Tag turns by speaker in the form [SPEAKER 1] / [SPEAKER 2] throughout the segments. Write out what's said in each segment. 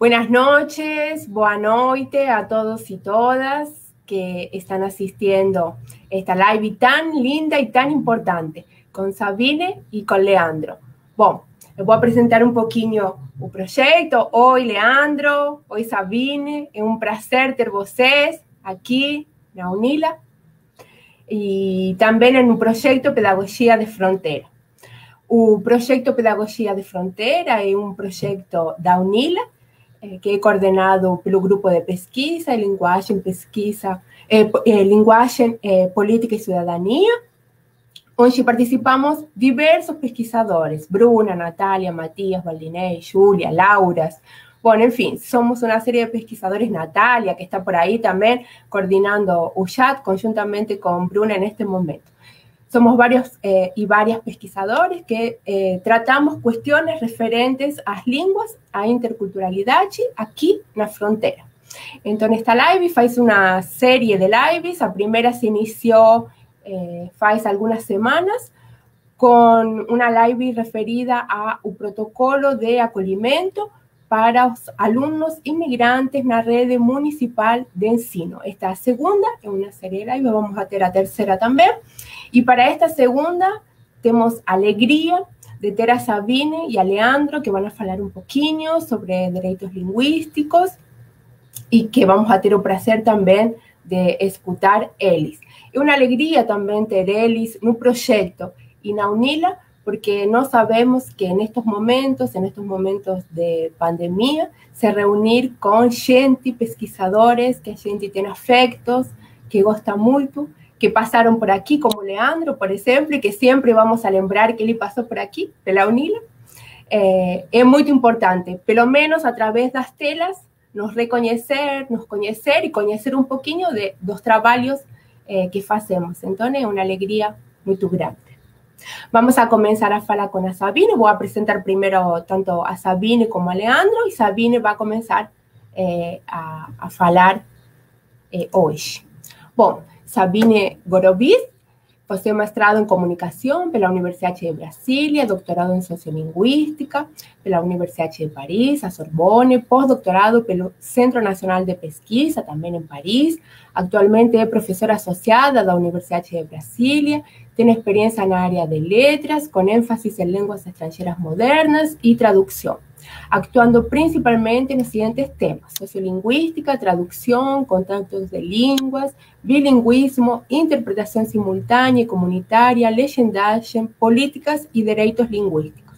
[SPEAKER 1] Buenas noches, boa noite a todos y todas que están asistiendo a esta live tan linda y tan importante com Sabine e com Leandro. Bom, eu vou apresentar um pouquinho o projeto. Oi, Leandro. Oi, Sabine. É um prazer ter vocês aqui na UNILA e também no projeto Pedagogia de Fronteira. O projeto Pedagogia de Fronteira é um projeto da UNILA que é coordenado pelo grupo de pesquisa e linguagem, política e cidadania, onde participamos diversos pesquisadores, Bruna, Natália, Matias, Valdinei, Júlia, Lauras. Bom, enfim, somos uma série de pesquisadores, Natália, que está por aí também, coordenando o chat conjuntamente com Bruna neste momento. Somos varios y varias pesquisadores que tratamos cuestiones referentes às línguas, à interculturalidade aqui na fronteira. Então, esta live faz uma série de lives. A primeira se iniciou faz algumas semanas com uma live referida ao protocolo de acolhimento para os alunos imigrantes na rede municipal de ensino. Esta segunda é uma série de lives, vamos a ter a terceira também. E para esta segunda, temos a alegria de ter a Sabine e a Leandro, que vão falar um pouquinho sobre direitos linguísticos e que vamos a ter o prazer também de escutar eles. É uma alegria também ter eles no projeto e na UNILA, porque nós sabemos que nestes momentos de pandemia, se reunir com gente, pesquisadores, que a gente tem afectos, que gosta muito, que passaram por aqui, como Leandro, por exemplo, e que sempre vamos a lembrar que ele passou por aqui, pela UNILA, é muito importante, pelo menos através das telas, nos reconhecer, nos conhecer e conhecer um pouquinho dos trabalhos que fazemos. Então, é uma alegria muito grande. Vamos a começar a falar com a Sabine. Vou apresentar primeiro tanto a Sabine como a Leandro, e Sabine vai começar a falar hoje. Bom, Sabine Gorovis posee mestrado en Comunicación pela Universidad de Brasilia, doctorado en Sociolingüística pela Universidad de París, a Sorbonne, postdoctorado pelo Centro Nacional de Pesquisa, también en París. Actualmente es profesora asociada da Universidad de Brasilia, tiene experiencia en área de letras, con énfasis en lenguas extranjeras modernas y traducción, actuando principalmente en los siguientes temas: sociolingüística, traducción, contactos de lenguas, bilingüismo, interpretación simultánea y comunitaria, legendagem, políticas y derechos lingüísticos.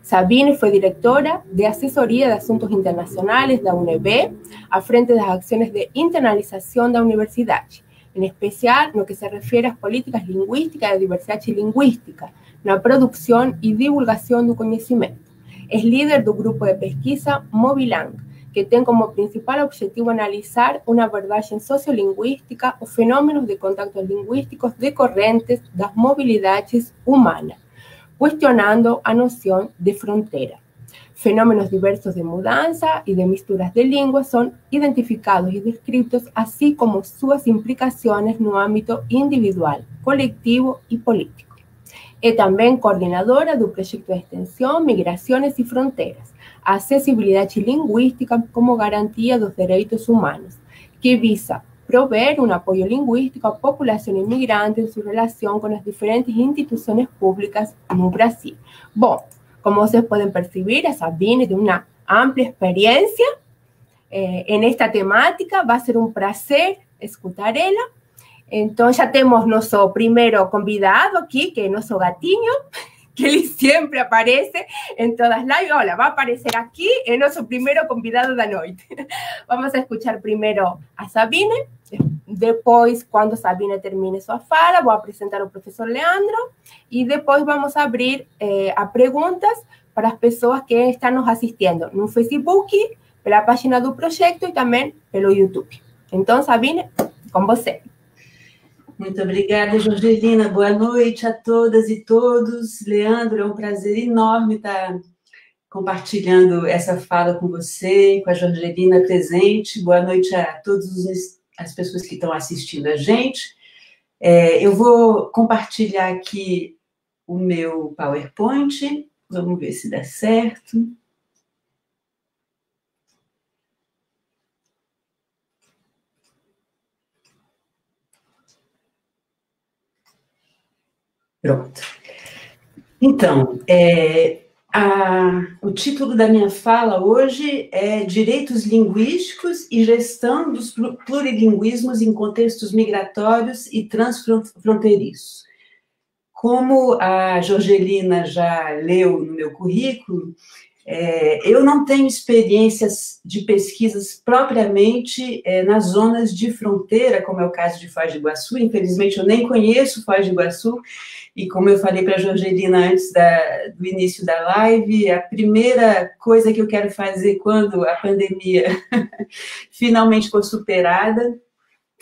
[SPEAKER 1] Sabine fue directora de Asesoría de Asuntos Internacionales da UNB, a frente de las acciones de internalización da universidad, en especial no que se refiere a políticas lingüísticas de diversidad lingüística, na producción y divulgación do conhecimento. Es líder do grupo de pesquisa Mobilang, que tem como principal objetivo analizar uma abordagem sociolingüística os fenômenos de contactos lingüísticos decorrentes das mobilidades humanas, questionando a noção de fronteira. Fenômenos diversos de mudança e de misturas de línguas são identificados e descritos, assim como suas implicações no âmbito individual, coletivo e político. É também coordenadora do projeto de extensão Migrações e Fronteiras, a acessibilidade linguística como garantia dos direitos humanos, que visa prover um apoio linguístico à população imigrante em sua relação com as diferentes instituições públicas no Brasil. Bom, como vocês podem perceber, a Sabine tem uma ampla experiência nesta temática. Vai ser um prazer escutar ela. Então, já temos nosso primeiro convidado aqui, que é nosso gatinho, que ele sempre aparece em todas as lives. Olha, vai aparecer aqui, é nosso primeiro convidado da noite. Vamos a escutar primeiro a Sabine. Depois, quando Sabine termine sua fala, vou apresentar o professor Leandro. E depois vamos abrir a perguntas para as pessoas que estão nos assistindo no Facebook, pela página do projeto e também pelo YouTube. Então, Sabine, com você.
[SPEAKER 2] Muito obrigada, Jorgelina. Boa noite a todas e todos. Leandro, é um prazer enorme estar compartilhando essa fala com você, com a Jorgelina presente. Boa noite a todas as pessoas que estão assistindo a gente. Eu vou compartilhar aqui o meu PowerPoint. Vamos ver se dá certo. Pronto. Então, o título da minha fala hoje é Direitos Linguísticos e Gestão dos Plurilinguismos em Contextos Migratórios e Transfronteiriços. Como a Jorgelina já leu no meu currículo, eu não tenho experiências de pesquisas propriamente nas zonas de fronteira, como é o caso de Foz do Iguaçu. Infelizmente, eu nem conheço Foz do Iguaçu, e como eu falei para a Jorgelina antes do início da live, a primeira coisa que eu quero fazer quando a pandemia finalmente for superada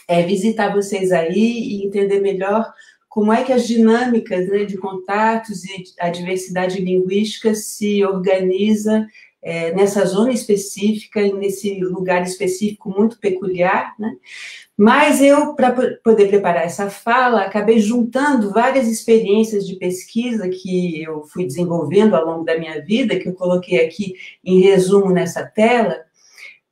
[SPEAKER 2] é visitar vocês aí e entender melhor como é que as dinâmicas, né, de contatos e a diversidade linguística se organiza nessa zona específica e nesse lugar específico muito peculiar, né? Mas eu, para poder preparar essa fala, acabei juntando várias experiências de pesquisa que eu fui desenvolvendo ao longo da minha vida, que eu coloquei aqui em resumo nessa tela.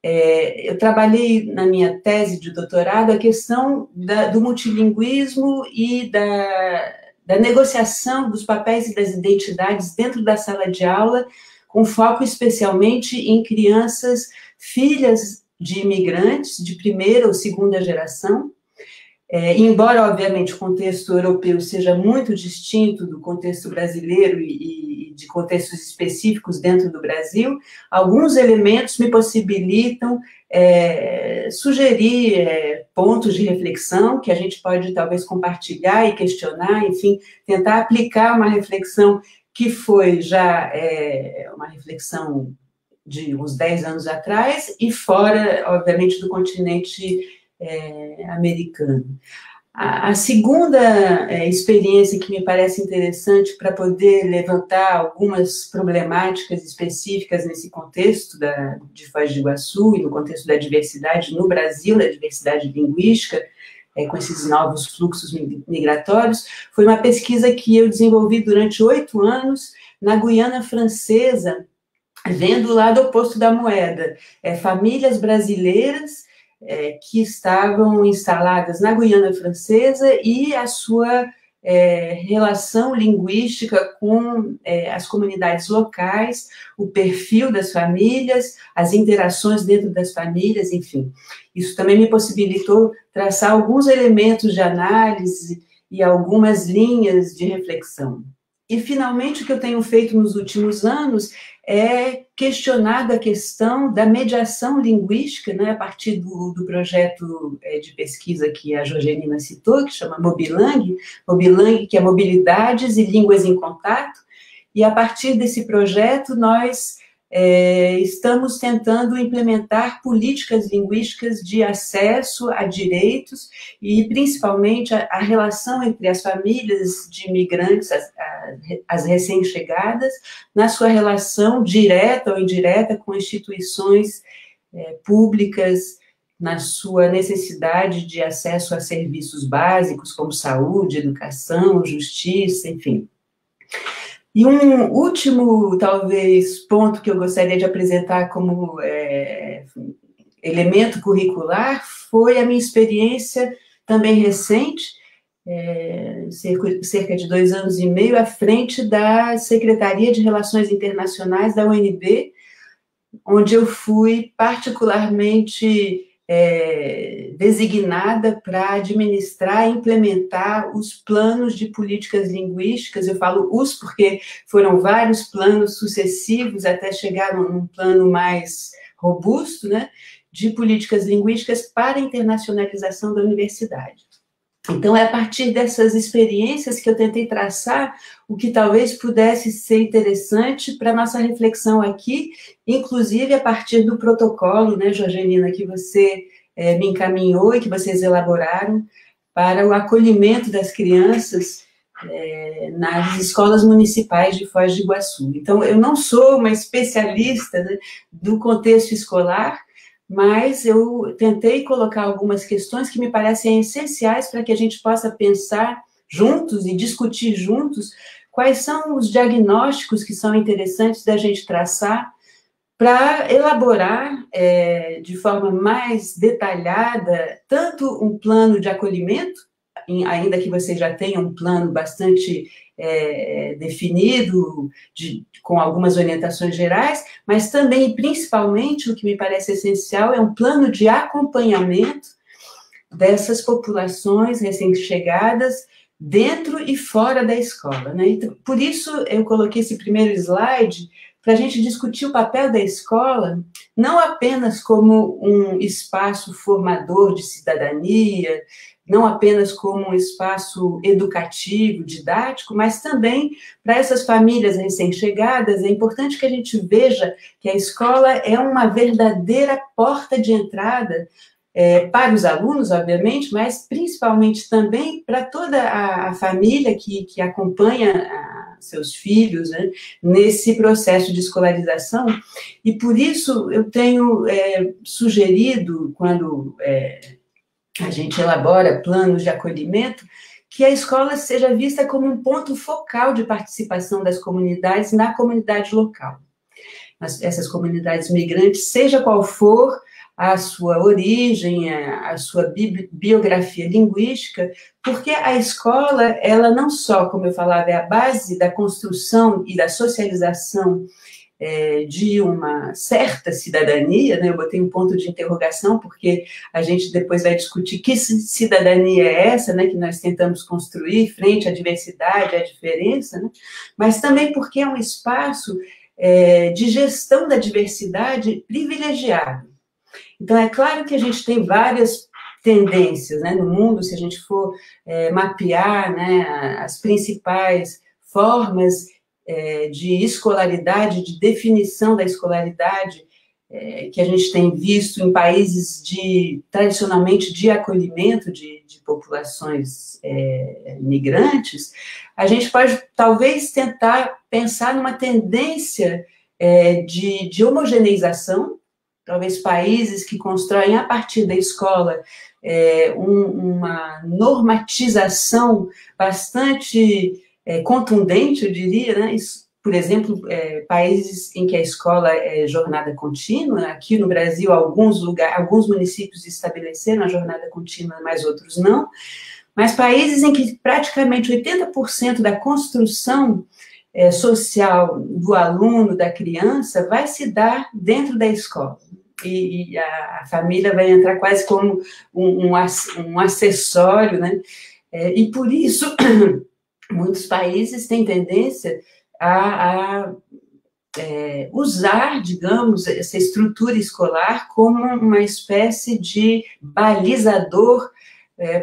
[SPEAKER 2] Eu trabalhei na minha tese de doutorado a questão do multilinguismo e da negociação dos papéis e das identidades dentro da sala de aula, com foco especialmente em crianças filhas de imigrantes de primeira ou segunda geração. Embora, obviamente, o contexto europeu seja muito distinto do contexto brasileiro e de contextos específicos dentro do Brasil, alguns elementos me possibilitam sugerir pontos de reflexão que a gente pode, talvez, compartilhar e questionar, enfim, tentar aplicar uma reflexão que foi já uma reflexão de uns 10 anos atrás e fora, obviamente, do continente americano. A segunda experiência que me parece interessante para poder levantar algumas problemáticas específicas nesse contexto de Foz do Iguaçu e no contexto da diversidade no Brasil, da diversidade linguística, com esses novos fluxos migratórios, foi uma pesquisa que eu desenvolvi durante 8 anos na Guiana Francesa, vendo o lado oposto da moeda, famílias brasileiras que estavam instaladas na Guiana Francesa e a sua relação linguística com as comunidades locais, o perfil das famílias, as interações dentro das famílias, enfim. Isso também me possibilitou traçar alguns elementos de análise e algumas linhas de reflexão. E, finalmente, o que eu tenho feito nos últimos anos é questionado a questão da mediação linguística, né, a partir do projeto de pesquisa que a Jorgelina citou, que chama Mobilang, que é Mobilidades e Línguas em Contato, e a partir desse projeto nós estamos tentando implementar políticas linguísticas de acesso a direitos e, principalmente, a relação entre as famílias de imigrantes, as recém-chegadas, na sua relação direta ou indireta com instituições públicas, na sua necessidade de acesso a serviços básicos, como saúde, educação, justiça, enfim. E um último, talvez, ponto que eu gostaria de apresentar como elemento curricular foi a minha experiência também recente, cerca de 2 anos e meio, à frente da Secretaria de Relações Internacionais da UNB, onde eu fui particularmente designada para administrar e implementar os planos de políticas linguísticas. Eu falo os porque foram vários planos sucessivos até chegar num plano mais robusto, né, de políticas linguísticas para a internacionalização da universidade. Então, é a partir dessas experiências que eu tentei traçar o que talvez pudesse ser interessante para a nossa reflexão aqui, inclusive a partir do protocolo, né, Jorgelina, que você me encaminhou e que vocês elaboraram para o acolhimento das crianças nas escolas municipais de Foz do Iguaçu. Então, eu não sou uma especialista, né, do contexto escolar, mas eu tentei colocar algumas questões que me parecem essenciais para que a gente possa pensar juntos e discutir juntos quais são os diagnósticos que são interessantes da gente traçar para elaborar de forma mais detalhada tanto um plano de acolhimento ainda que você já tenha um plano bastante definido, com algumas orientações gerais, mas também, principalmente, o que me parece essencial é um plano de acompanhamento dessas populações recém-chegadas dentro e fora da escola, né? Então, por isso eu coloquei esse primeiro slide para a gente discutir o papel da escola, não apenas como um espaço formador de cidadania, não apenas como um espaço educativo, didático, mas também para essas famílias recém-chegadas, é importante que a gente veja que a escola é uma verdadeira porta de entrada para os alunos, obviamente, mas principalmente também para toda a família que acompanha seus filhos, né, nesse processo de escolarização. E por isso eu tenho sugerido, quando a gente elabora planos de acolhimento, que a escola seja vista como um ponto focal de participação das comunidades na comunidade local. Essas comunidades migrantes, seja qual for a sua origem, a sua biografia linguística, porque a escola, ela não só, como eu falava, é a base da construção e da socialização de uma certa cidadania, né? Eu botei um ponto de interrogação, porque a gente depois vai discutir que cidadania é essa, né, que nós tentamos construir frente à diversidade, à diferença, né? Mas também porque é um espaço de gestão da diversidade privilegiado. Então, é claro que a gente tem várias tendências, né, no mundo, se a gente for mapear, né, as principais formas de escolaridade, de definição da escolaridade, que a gente tem visto em países tradicionalmente de acolhimento de populações migrantes, a gente pode talvez tentar pensar numa tendência de homogeneização, talvez países que constroem a partir da escola uma normatização bastante contundente, eu diria, né? Por exemplo, países em que a escola é jornada contínua. Aqui no Brasil, alguns municípios estabeleceram a jornada contínua, mas outros não. Mas países em que praticamente 80% da construção social do aluno, da criança, vai se dar dentro da escola. E a família vai entrar quase como um acessório, né? E por isso, muitos países têm tendência a usar, digamos, essa estrutura escolar como uma espécie de balizador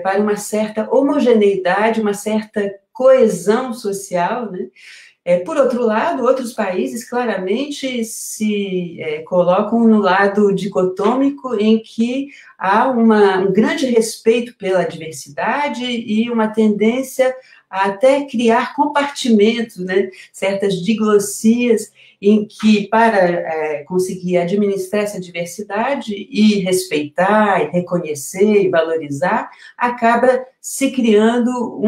[SPEAKER 2] para uma certa homogeneidade, uma certa coesão social, né? Por outro lado, outros países claramente se colocam no lado dicotômico, em que há um grande respeito pela diversidade e uma tendência a até criar compartimentos, né, certas diglossias, em que, para conseguir administrar essa diversidade e respeitar, e reconhecer e valorizar, acaba se criando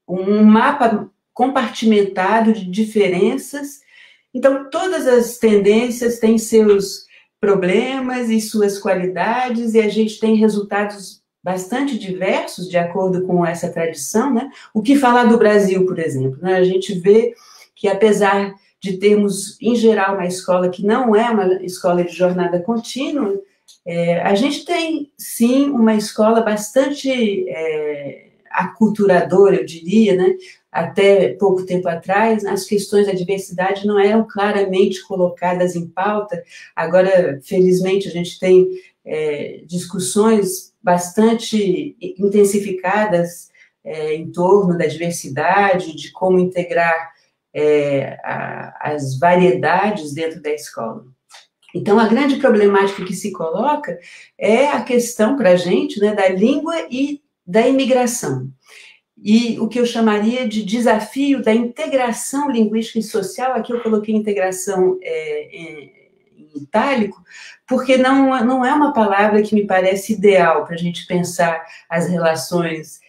[SPEAKER 2] um mapa compartimentado de diferenças. Então, todas as tendências têm seus problemas e suas qualidades, e a gente tem resultados bastante diversos de acordo com essa tradição, né? O que falar do Brasil, por exemplo, né? A gente vê que, apesar de termos, em geral, uma escola que não é uma escola de jornada contínua, a gente tem, sim, uma escola bastante aculturadora, eu diria, né? Até pouco tempo atrás, as questões da diversidade não eram claramente colocadas em pauta. Agora, felizmente, a gente tem discussões bastante intensificadas em torno da diversidade, de como integrar as variedades dentro da escola. Então, a grande problemática que se coloca é a questão, para a gente, né, da língua e da imigração. E o que eu chamaria de desafio da integração linguística e social, aqui eu coloquei integração em itálico, porque não é uma palavra que me parece ideal para a gente pensar as relações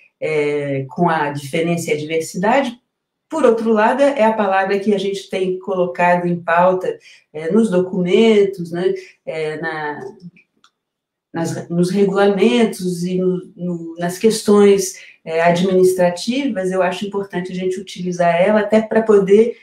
[SPEAKER 2] com a diferença e a diversidade. Por outro lado, é a palavra que a gente tem colocado em pauta nos documentos, né, nos regulamentos e nas questões administrativas, eu acho importante a gente utilizar ela até para poder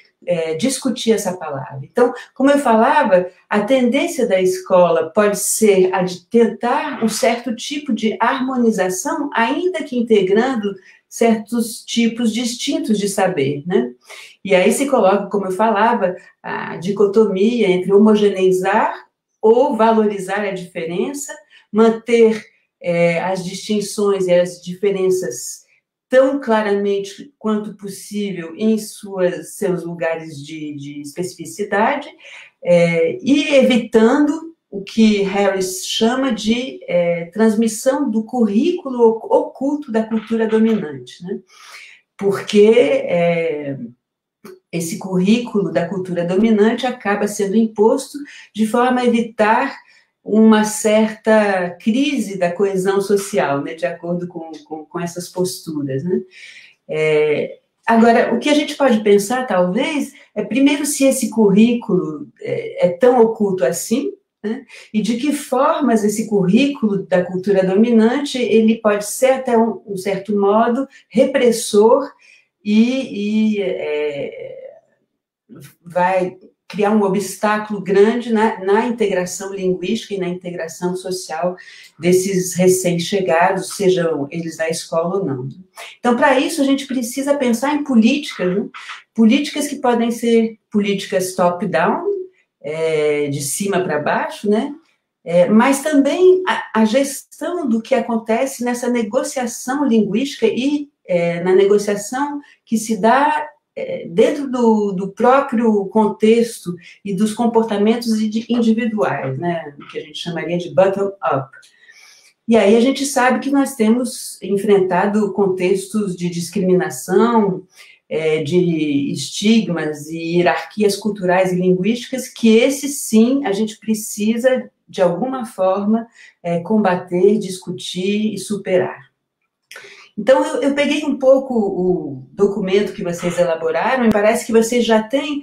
[SPEAKER 2] discutir essa palavra. Então, como eu falava, a tendência da escola pode ser a de tentar um certo tipo de harmonização, ainda que integrando certos tipos distintos de saber, né? E aí se coloca, como eu falava, a dicotomia entre homogeneizar ou valorizar a diferença, manter as distinções e as diferenças tão claramente quanto possível em seus lugares de especificidade, e evitando o que Harris chama de transmissão do currículo oculto da cultura dominante, né? Porque esse currículo da cultura dominante acaba sendo imposto de forma a evitar uma certa crise da coesão social, né, de acordo com essas posturas, né? Agora, o que a gente pode pensar, talvez, primeiro, se esse currículo é tão oculto assim, né, e de que formas esse currículo da cultura dominante, ele pode ser, até um certo modo, repressor e vai criar um obstáculo grande na integração linguística e na integração social desses recém-chegados, sejam eles da escola ou não. Então, para isso, a gente precisa pensar em políticas, né? Políticas que podem ser políticas top-down, de cima para baixo, né? Mas também a gestão do que acontece nessa negociação linguística e na negociação que se dá dentro do próprio contexto e dos comportamentos individuais, né, que a gente chamaria de bottom-up. E aí a gente sabe que nós temos enfrentado contextos de discriminação, de estigmas e hierarquias culturais e linguísticas, que esses sim a gente precisa, de alguma forma, combater, discutir e superar. Então, eu peguei um pouco o documento que vocês elaboraram e parece que vocês já têm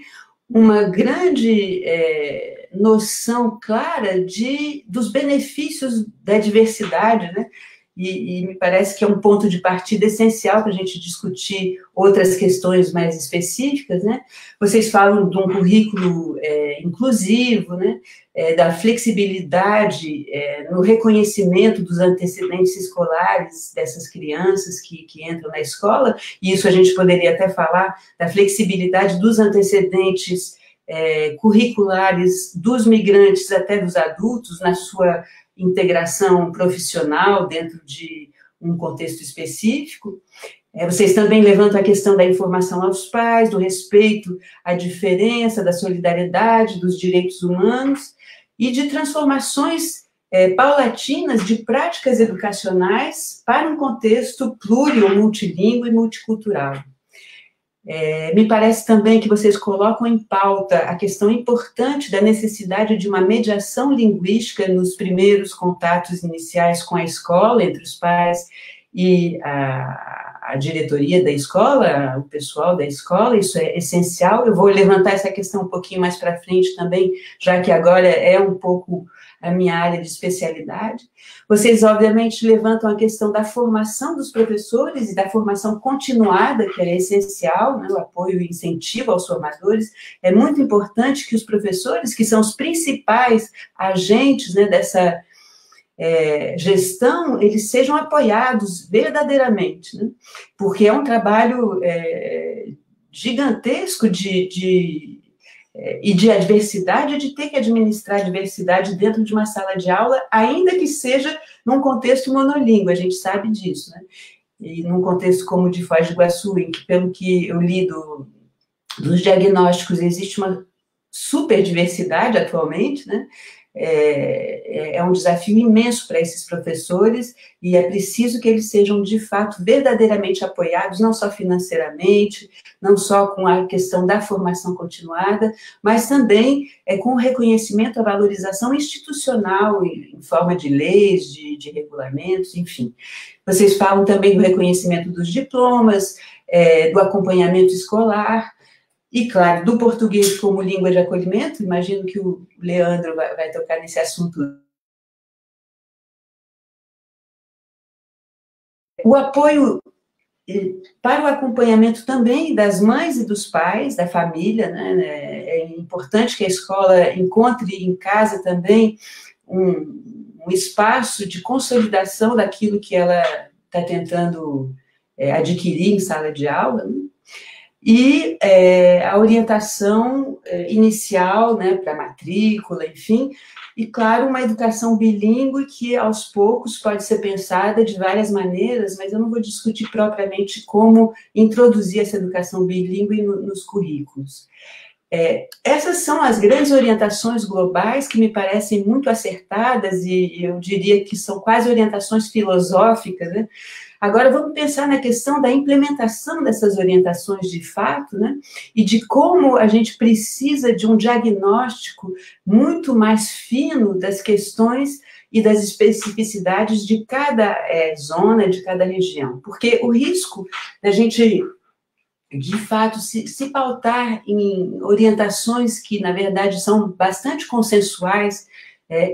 [SPEAKER 2] uma grande noção clara dos benefícios da diversidade, né? E me parece que é um ponto de partida essencial para a gente discutir outras questões mais específicas, né? Vocês falam de um currículo inclusivo, né? Da flexibilidade no reconhecimento dos antecedentes escolares dessas crianças que entram na escola, e isso a gente poderia até falar da flexibilidade dos antecedentes curriculares dos migrantes até dos adultos na sua integração profissional dentro de um contexto específico. Vocês também levantam a questão da informação aos pais, do respeito à diferença, da solidariedade, dos direitos humanos e de transformações paulatinas de práticas educacionais para um contexto pluri, multilingüe e multicultural. Me parece também que vocês colocam em pauta a questão importante da necessidade de uma mediação linguística nos primeiros contatos iniciais com a escola, entre os pais e a diretoria da escola, o pessoal da escola, isso é essencial. Eu vou levantar essa questão um pouquinho mais para frente também, já que agora é um pouco a minha área de especialidade. Vocês, obviamente, levantam a questão da formação dos professores e da formação continuada, que é essencial, né, o apoio e incentivo aos formadores. É muito importante que os professores, que são os principais agentes, né, dessa gestão, eles sejam apoiados verdadeiramente, né, porque é um trabalho gigantesco e de adversidade, de ter que administrar a diversidade dentro de uma sala de aula, ainda que seja num contexto monolíngue, a gente sabe disso, né? E num contexto como o de Foz do Iguaçu, em que, pelo que eu li dos diagnósticos, existe uma super diversidade atualmente, né? É um desafio imenso para esses professores e é preciso que eles sejam, de fato, verdadeiramente apoiados, não só financeiramente, não só com a questão da formação continuada, mas também com o reconhecimento, a valorização institucional em forma de leis, de regulamentos, enfim. Vocês falam também do reconhecimento dos diplomas, do acompanhamento escolar, e, claro, do português como língua de acolhimento. Imagino que o Leandro vai tocar nesse assunto O apoio para o acompanhamento também das mães e dos pais, da família, né? É importante que a escola encontre em casa também um espaço de consolidação daquilo que ela está tentando adquirir em sala de aula, né? E a orientação inicial, né, para matrícula, enfim, e, claro, uma educação bilíngue que, aos poucos, pode ser pensada de várias maneiras, mas eu não vou discutir propriamente como introduzir essa educação bilíngue nos currículos. Essas são as grandes orientações globais que me parecem muito acertadas e eu diria que são quase orientações filosóficas, né? Agora, vamos pensar na questão da implementação dessas orientações de fato, né? E de como a gente precisa de um diagnóstico muito mais fino das questões e das especificidades de cada zona, de cada região. Porque o risco da gente, de fato, se pautar em orientações que, na verdade, são bastante consensuais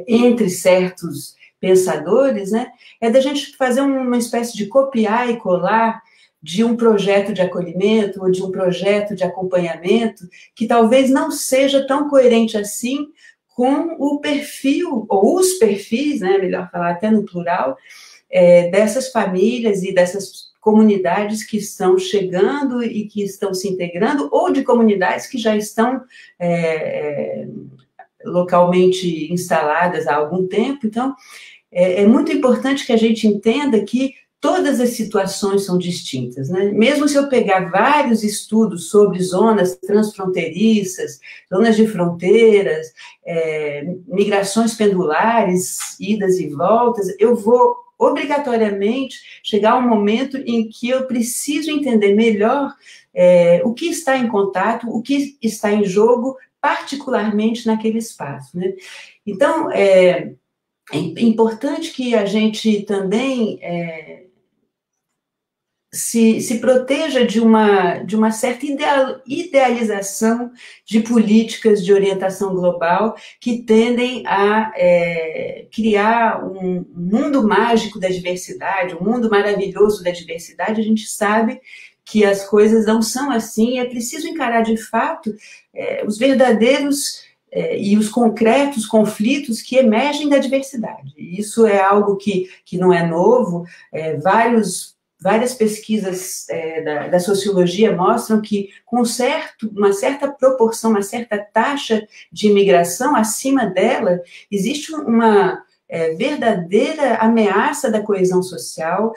[SPEAKER 2] entre certos pensadores, né, é da gente fazer uma espécie de copiar e colar de um projeto de acolhimento ou de um projeto de acompanhamento que talvez não seja tão coerente assim com o perfil, ou os perfis, né, melhor falar até no plural, dessas famílias e dessas comunidades que estão chegando e que estão se integrando, ou de comunidades que já estão localmente instaladas há algum tempo. Então, é muito importante que a gente entenda que todas as situações são distintas, né? Mesmo se eu pegar vários estudos sobre zonas transfronteiriças, zonas de fronteiras, migrações pendulares, idas e voltas, eu vou obrigatoriamente chegar a um momento em que eu preciso entender melhor o que está em contato, o que está em jogo, particularmente naquele espaço, né? Então, é importante que a gente também se proteja de uma certa idealização de políticas de orientação global que tendem a criar um mundo mágico da diversidade, um mundo maravilhoso da diversidade. A gente sabe que as coisas não são assim, é preciso encarar de fato os verdadeiros e os concretos conflitos que emergem da diversidade. Isso é algo que não é novo, várias pesquisas da sociologia mostram que com uma certa proporção, uma certa taxa de imigração, acima dela, existe uma verdadeira ameaça da coesão social,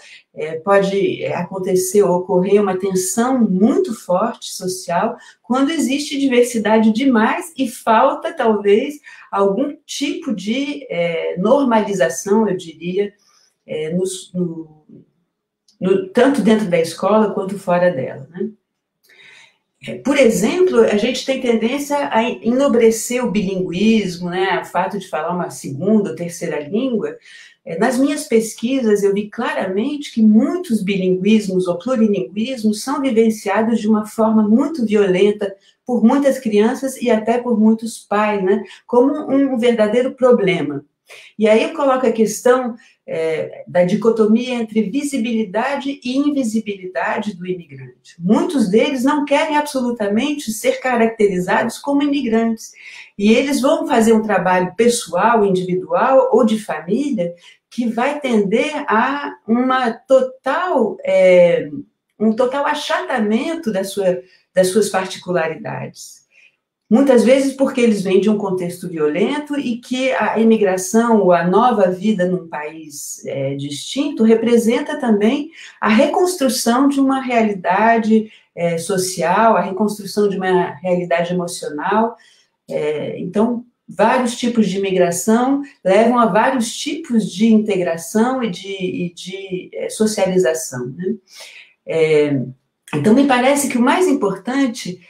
[SPEAKER 2] pode acontecer ou ocorrer uma tensão muito forte social quando existe diversidade demais e falta, talvez, algum tipo de normalização, eu diria, tanto dentro da escola quanto fora dela, né? Por exemplo, a gente tem tendência a enobrecer o bilinguismo, né, o fato de falar uma segunda ou terceira língua. Nas minhas pesquisas, eu vi claramente que muitos bilinguismos ou plurilinguismos são vivenciados de uma forma muito violenta por muitas crianças e até por muitos pais, né, como um verdadeiro problema. E aí eu coloco a questão da dicotomia entre visibilidade e invisibilidade do imigrante. Muitos deles não querem absolutamente ser caracterizados como imigrantes. E eles vão fazer um trabalho pessoal, individual ou de família que vai tender a um total achatamento das suas particularidades. Muitas vezes porque eles vêm de um contexto violento e que a imigração ou a nova vida num país distinto representa também a reconstrução de uma realidade social, a reconstrução de uma realidade emocional. Então, vários tipos de imigração levam a vários tipos de integração e de socialização, né? Então, me parece que o mais importante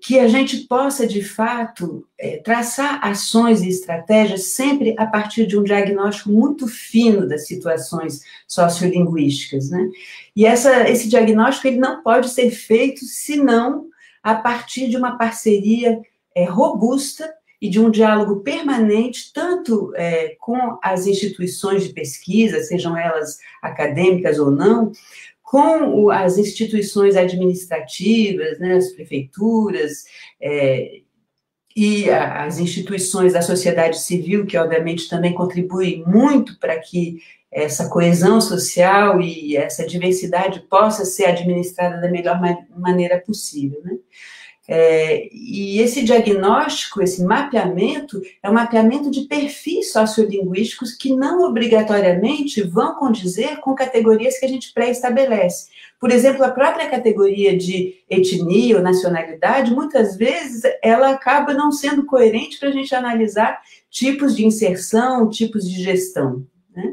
[SPEAKER 2] que a gente possa, de fato, traçar ações e estratégias sempre a partir de um diagnóstico muito fino das situações sociolinguísticas, né? E esse diagnóstico ele não pode ser feito senão a partir de uma parceria robusta e de um diálogo permanente, tanto com as instituições de pesquisa, sejam elas acadêmicas ou não, com as instituições administrativas, né, as prefeituras, e as instituições da sociedade civil, que obviamente também contribuem muito para que essa coesão social e essa diversidade possa ser administrada da melhor maneira possível, né? E esse diagnóstico, esse mapeamento, é um mapeamento de perfis sociolinguísticos que não obrigatoriamente vão condizer com categorias que a gente pré-estabelece. Por exemplo, a própria categoria de etnia ou nacionalidade, muitas vezes, ela acaba não sendo coerente para a gente analisar tipos de inserção, tipos de gestão, né?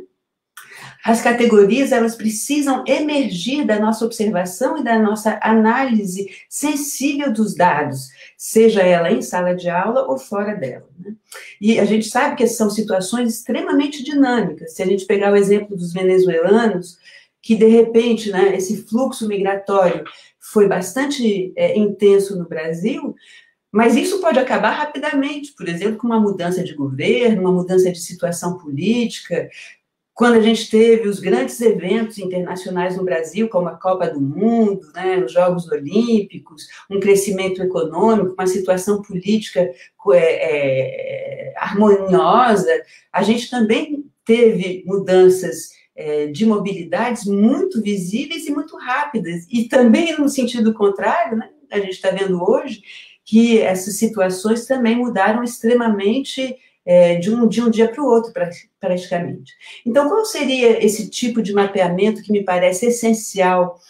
[SPEAKER 2] As categorias, elas precisam emergir da nossa observação e da nossa análise sensível dos dados, seja ela em sala de aula ou fora dela, né? E a gente sabe que são situações extremamente dinâmicas. Se a gente pegar o exemplo dos venezuelanos, que de repente, né, esse fluxo migratório foi bastante intenso no Brasil, mas isso pode acabar rapidamente, por exemplo, com uma mudança de governo, uma mudança de situação política. Quando a gente teve os grandes eventos internacionais no Brasil, como a Copa do Mundo, né, os Jogos Olímpicos, um crescimento econômico, uma situação política harmoniosa, a gente também teve mudanças de mobilidades muito visíveis e muito rápidas. E também, no sentido contrário, né, a gente está vendo hoje que essas situações também mudaram extremamente de um dia para o outro, praticamente. Então, qual seria esse tipo de mapeamento que me parece essencial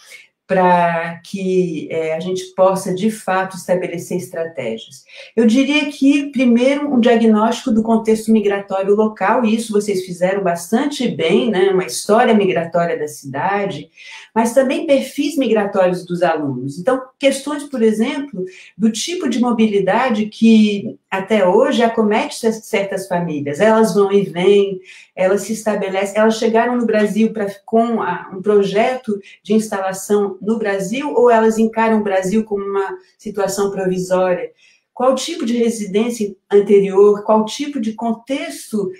[SPEAKER 2] para que a gente possa, de fato, estabelecer estratégias? Eu diria que, primeiro, um diagnóstico do contexto migratório local, e isso vocês fizeram bastante bem, né, uma história migratória da cidade, mas também perfis migratórios dos alunos. Então, questões, por exemplo, do tipo de mobilidade que, até hoje, acomete certas famílias. Elas vão e vêm, elas se estabelecem, elas chegaram no Brasil com um projeto de instalação no Brasil, ou elas encaram o Brasil como uma situação provisória? Qual tipo de residência anterior, qual tipo de contexto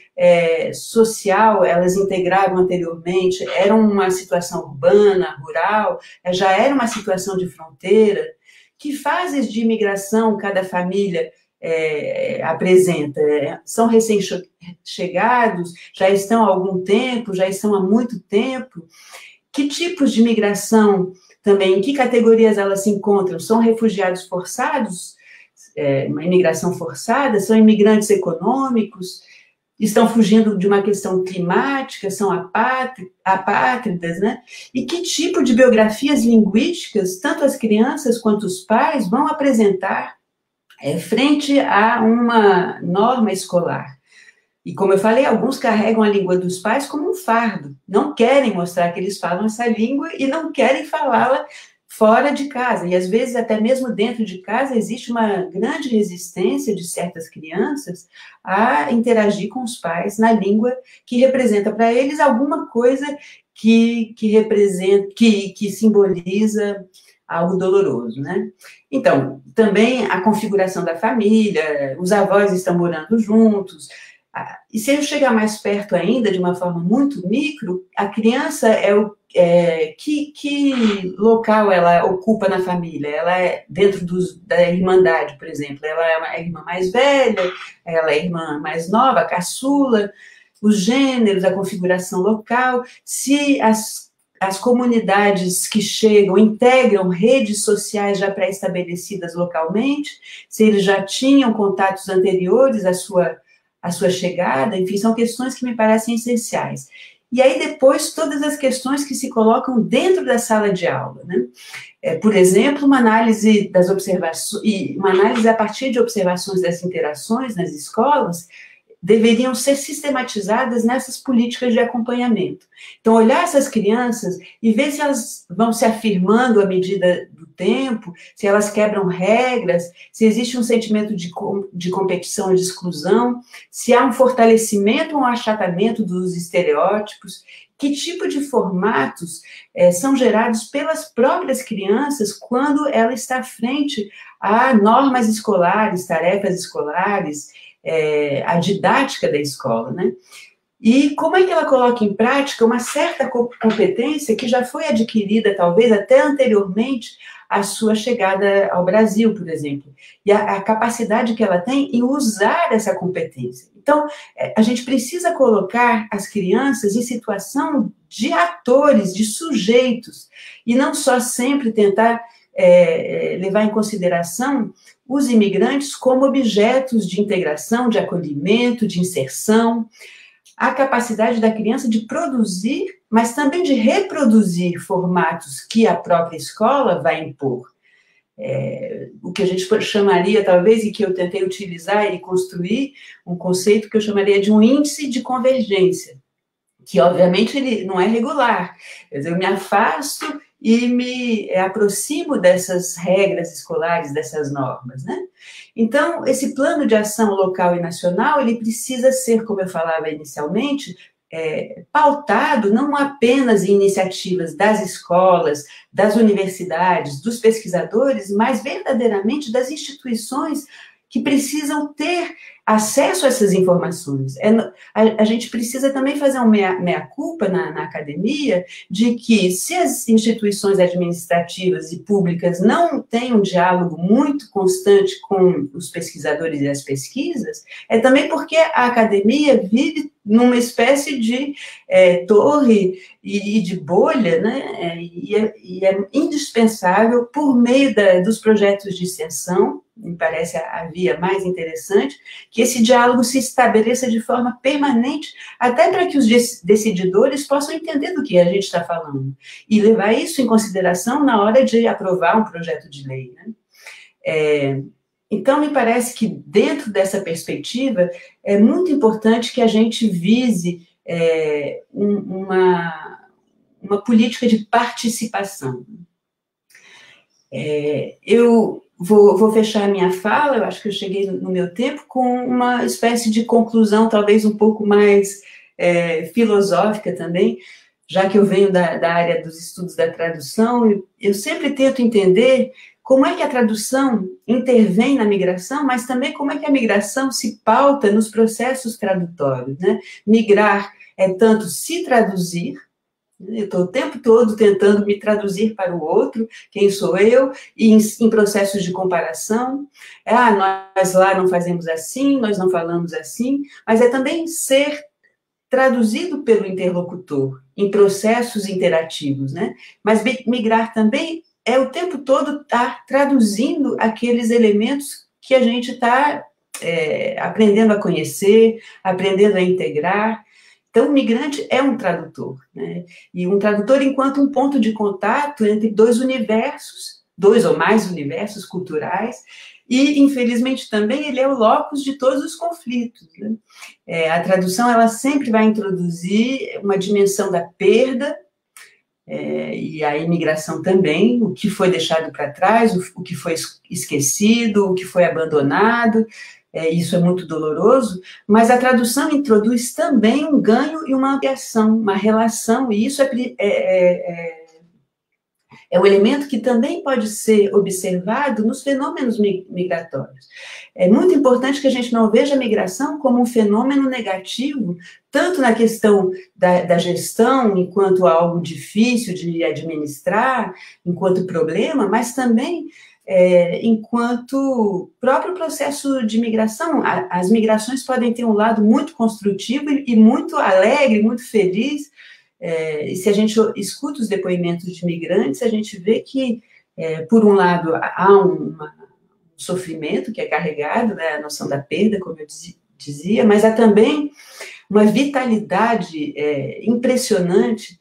[SPEAKER 2] social elas integraram anteriormente? Era uma situação urbana, rural? Já era uma situação de fronteira? Que fases de imigração cada família apresenta? São recém-chegados? Já estão há algum tempo? Já estão há muito tempo? Que tipos de imigração também? Em que categorias elas se encontram? São refugiados forçados? Uma imigração forçada? São imigrantes econômicos? Estão fugindo de uma questão climática? São apátridas, né? E que tipo de biografias linguísticas tanto as crianças quanto os pais vão apresentar frente a uma norma escolar? E, como eu falei, alguns carregam a língua dos pais como um fardo, não querem mostrar que eles falam essa língua e não querem falá-la fora de casa, e às vezes até mesmo dentro de casa existe uma grande resistência de certas crianças a interagir com os pais na língua que representa para eles alguma coisa que simboliza algo doloroso, né? Então, também a configuração da família, os avós estão morando juntos, e se eu chegar mais perto ainda, de uma forma muito micro, a criança que local ela ocupa na família? Ela é dentro da irmandade, por exemplo, ela é a irmã mais velha, ela é a irmã mais nova, a caçula, os gêneros, a configuração local, se as comunidades que chegam integram redes sociais já pré-estabelecidas localmente, se eles já tinham contatos anteriores à sua chegada, enfim, são questões que me parecem essenciais. E aí, depois, todas as questões que se colocam dentro da sala de aula, né? Por exemplo, uma análise das observações, e uma análise a partir de observações das interações nas escolas, deveriam ser sistematizadas nessas políticas de acompanhamento. Então, olhar essas crianças e ver se elas vão se afirmando à medida do tempo, se elas quebram regras, se existe um sentimento de competição e de exclusão, se há um fortalecimento ou um achatamento dos estereótipos, que tipo de formatos são gerados pelas próprias crianças quando ela está frente a normas escolares, tarefas escolares, a didática da escola, né? E como é que ela coloca em prática uma certa competência que já foi adquirida, talvez, até anteriormente à sua chegada ao Brasil, por exemplo, e a capacidade que ela tem em usar essa competência. Então, a gente precisa colocar as crianças em situação de atores, de sujeitos, e não só sempre tentar levar em consideração os imigrantes como objetos de integração, de acolhimento, de inserção, a capacidade da criança de produzir, mas também de reproduzir formatos que a própria escola vai impor. O que a gente chamaria, talvez, e que eu tentei utilizar e construir, um conceito que eu chamaria de um índice de convergência, que, obviamente, ele não é regular. Quer dizer, eu me afasto e me aproximo dessas regras escolares, dessas normas, né? Então, esse plano de ação local e nacional, ele precisa ser, como eu falava inicialmente, pautado não apenas em iniciativas das escolas, das universidades, dos pesquisadores, mas verdadeiramente das instituições que precisam ter acesso a essas informações. A gente precisa também fazer um meia-culpa na academia de que, se as instituições administrativas e públicas não têm um diálogo muito constante com os pesquisadores e as pesquisas, é também porque a academia vive numa espécie de torre e de bolha, né? E é indispensável, por meio dos projetos de extensão, me parece a via mais interessante, que esse diálogo se estabeleça de forma permanente, até para que os decididores possam entender do que a gente está falando, e levar isso em consideração na hora de aprovar um projeto de lei, né? Então, me parece que, dentro dessa perspectiva, é muito importante que a gente vise uma política de participação. Eu vou fechar a minha fala, eu acho que eu cheguei no meu tempo, com uma espécie de conclusão, talvez um pouco mais filosófica também, já que eu venho da área dos estudos da tradução. Eu sempre tento entender como é que a tradução intervém na migração, mas também como é que a migração se pauta nos processos tradutórios, né? Migrar é tanto se traduzir, eu estou o tempo todo tentando me traduzir para o outro, quem sou eu, e em processos de comparação. Nós lá não fazemos assim, nós não falamos assim, mas é também ser traduzido pelo interlocutor, em processos interativos, né? Mas migrar também é o tempo todo estar traduzindo aqueles elementos que a gente está aprendendo a conhecer, aprendendo a integrar. Então, o migrante é um tradutor, né? E um tradutor enquanto um ponto de contato entre dois universos, dois ou mais universos culturais, e, infelizmente, também ele é o locus de todos os conflitos, né? A tradução, ela sempre vai introduzir uma dimensão da perda, e a imigração também, o que foi deixado para trás, o que foi esquecido, o que foi abandonado. Isso é muito doloroso, mas a tradução introduz também um ganho e uma ampliação, uma relação, e isso é um elemento que também pode ser observado nos fenômenos migratórios. É muito importante que a gente não veja a migração como um fenômeno negativo, tanto na questão da gestão, enquanto algo difícil de administrar, enquanto problema, mas também enquanto próprio processo de migração. As migrações podem ter um lado muito construtivo e muito alegre, muito feliz. E se a gente escuta os depoimentos de migrantes, a gente vê que, por um lado, há um sofrimento que é carregado, né, a noção da perda, como eu dizia, mas há também uma vitalidade impressionante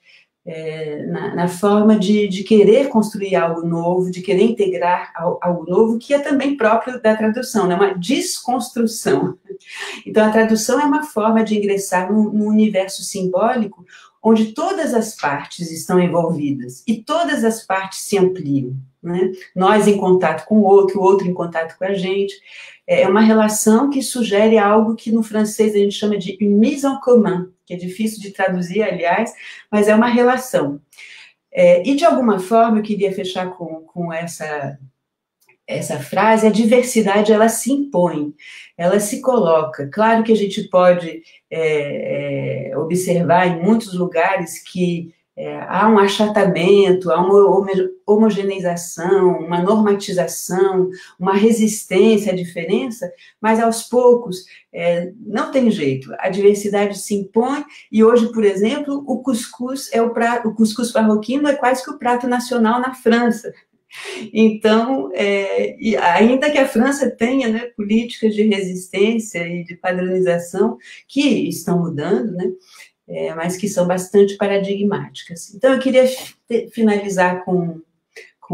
[SPEAKER 2] na forma de querer construir algo novo, de querer integrar algo novo, que é também próprio da tradução, né? Uma desconstrução. Então, a tradução é uma forma de ingressar num universo simbólico onde todas as partes estão envolvidas e todas as partes se ampliam. né? Nós em contato com o outro em contato com a gente. É uma relação que sugere algo que no francês a gente chama de mise en commun, que é difícil de traduzir, aliás, mas é uma relação. E, de alguma forma, eu queria fechar com essa frase: a diversidade, ela se impõe, ela se coloca. Claro que a gente pode observar em muitos lugares que há um achatamento, há uma homogeneização, uma normatização, uma resistência à diferença, mas aos poucos não tem jeito, a diversidade se impõe, e hoje, por exemplo, o cuscuz o cuscuz marroquino é quase que o prato nacional na França. Então, ainda que a França tenha, né, políticas de resistência e de padronização que estão mudando, né, mas que são bastante paradigmáticas. Então, eu queria finalizar com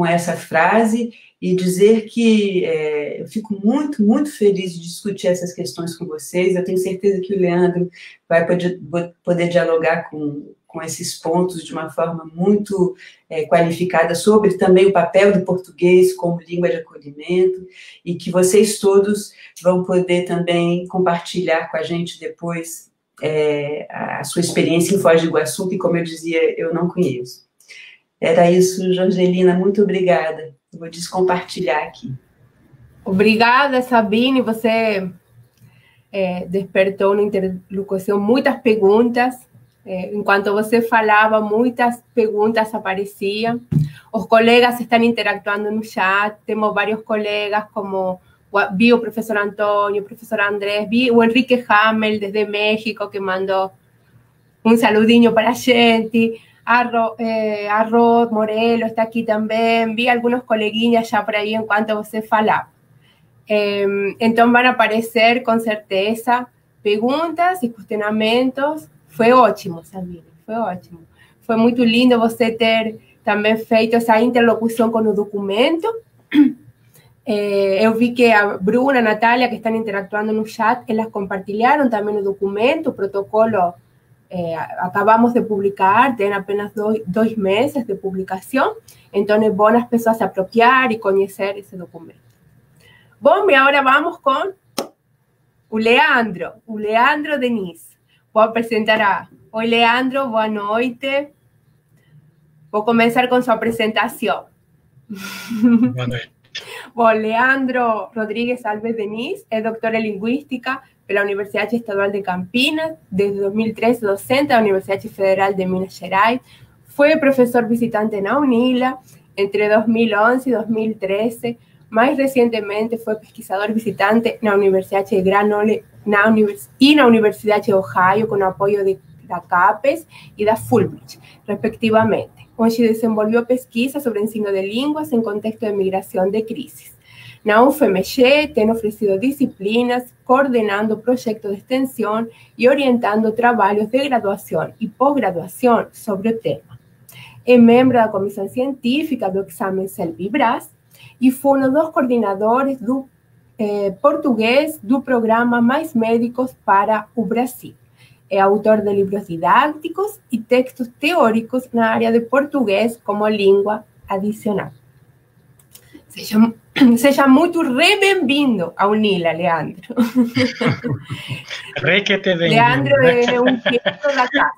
[SPEAKER 2] essa frase e dizer que eu fico muito, muito feliz de discutir essas questões com vocês. Eu tenho certeza que o Leandro vai poder dialogar com esses pontos de uma forma muito qualificada sobre também o papel do português como língua de acolhimento, e que vocês todos vão poder também compartilhar com a gente depois a sua experiência em Foz do Iguaçu, que, como eu dizia, eu não conheço. Era isso, Jorgelina, muito obrigada. Eu vou descompartilhar aqui.
[SPEAKER 1] Obrigada, Sabine, você despertou na interlocução muitas perguntas. Enquanto você falava, muitas perguntas apareciam. Os colegas estão interactuando no chat, temos vários colegas, como vi o professor Antônio, o professor Andrés, vi o Enrique Hamel, desde México, que mandou um saludinho para a gente. A Rod Morelo está aqui também. Vi alguns coleguinhas já por aí enquanto você falava. Então, vão aparecer, com certeza, perguntas e questionamentos. Foi ótimo, Sabine, foi ótimo. Foi muito lindo você ter também feito essa interlocução com o documento. Eu vi que a Bruna, a Natália, que estão interactuando no chat, elas compartilharam também o documento, o protocolo. Acabamos de publicar, tem apenas 2 meses de publicação, então é bom as pessoas se apropriar e conhecer esse documento. Bom, e agora vamos com o Leandro Denis. Vou apresentar Oi, Leandro, boa noite. Vou começar com sua apresentação.
[SPEAKER 3] Boa noite.
[SPEAKER 1] Bom, Leandro Rodrigues Alves Denis é doutor em Linguística pela Universidade Estadual de Campinas, desde 2013 docente da Universidade Federal de Minas Gerais, foi professor visitante na UNILA entre 2011 e 2013, mais recentemente foi pesquisador visitante na Universidade de Grenoble e na Universidade de Ohio, com apoio da CAPES e da Fulbright, respectivamente, onde desenvolveu pesquisa sobre ensino de línguas em contexto de migração de crises. Na UFMG, tem oferecido disciplinas, coordenando projetos de extensão e orientando trabalhos de graduação e pós-graduação sobre o tema. É membro da comissão científica do exame Selvibras e foi um dos coordenadores do português do programa Mais Médicos para o Brasil. É autor de livros didáticos e textos teóricos na área de português como língua adicional. Seja muito bem-vindo ao Unila, Leandro.
[SPEAKER 3] Que te
[SPEAKER 1] Leandro é um querido da casa.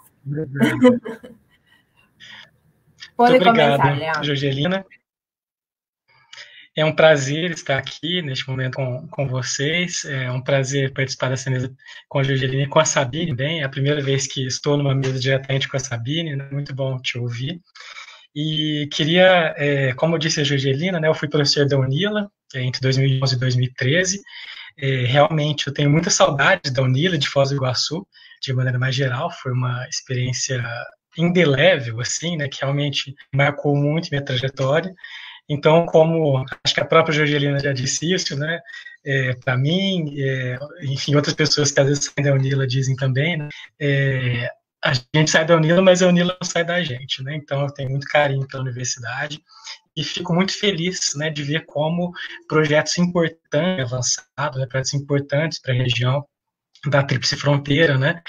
[SPEAKER 1] Pode começar, Leandro.
[SPEAKER 3] Jorgelina. É um prazer estar aqui neste momento com vocês. É um prazer participar dessa mesa com a Jorgelina e com a Sabine também. É a primeira vez que estou numa mesa diretamente com a Sabine, né? Muito bom te ouvir. E queria, como disse a Jorgelina, né, eu fui professor da UNILA entre 2011 e 2013. Realmente eu tenho muita saudade da UNILA, de Foz do Iguaçu, de maneira mais geral. Foi uma experiência indelével, assim, né, que realmente marcou muito minha trajetória. Então, como acho que a própria Jorgelina já disse isso, né, para mim, enfim, outras pessoas que às vezes saem da UNILA dizem também, né, a gente sai da UNILA, mas a UNILA não sai da gente, né? Então, eu tenho muito carinho pela universidade e fico muito feliz, né, de ver como projetos importantes, avançados, né, projetos importantes para a região, da Tríplice Fronteira, né,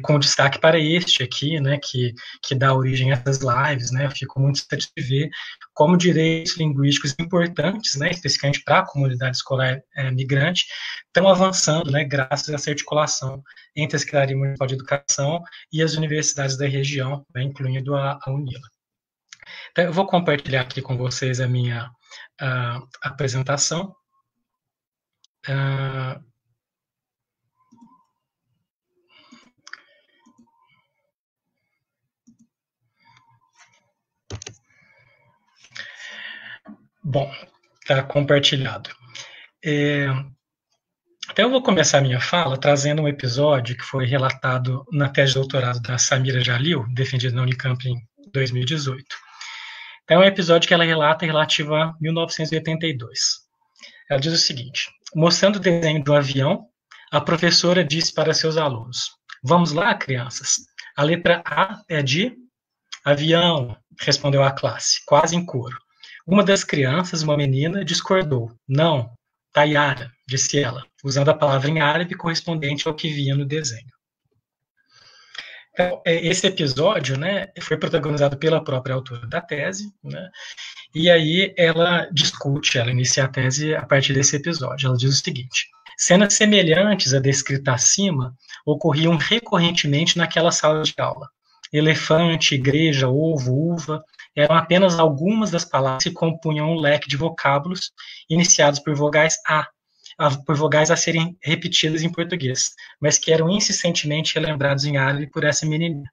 [SPEAKER 3] com destaque para este aqui, né, que dá origem a essas lives, né, eu fico muito satisfeito de ver como direitos linguísticos importantes, né, especificamente para a comunidade escolar migrante, estão avançando, né, graças a essa articulação entre a Secretaria Municipal de Educação e as universidades da região, né, incluindo a UNILA. Então, eu vou compartilhar aqui com vocês a minha apresentação. Bom, está compartilhado. Então eu vou começar a minha fala trazendo um episódio que foi relatado na tese de doutorado da Samira Jalil, defendida na Unicamp em 2018. Então é um episódio que ela relata relativo a 1982. Ela diz o seguinte: mostrando o desenho de um avião, a professora disse para seus alunos: vamos lá, crianças. A letra A é de avião, respondeu a classe, quase em coro. Uma das crianças, uma menina, discordou. Não, Tayara, disse ela, usando a palavra em árabe correspondente ao que via no desenho. Então, esse episódio, né, foi protagonizado pela própria autora da tese, né, e aí ela inicia a tese a partir desse episódio. Ela diz o seguinte: cenas semelhantes à descrita acima ocorriam recorrentemente naquela sala de aula. Elefante, igreja, ovo, uva, eram apenas algumas das palavras que compunham um leque de vocábulos iniciados por vogais a serem repetidas em português, mas que eram insistentemente relembrados em árabe por essa menininha.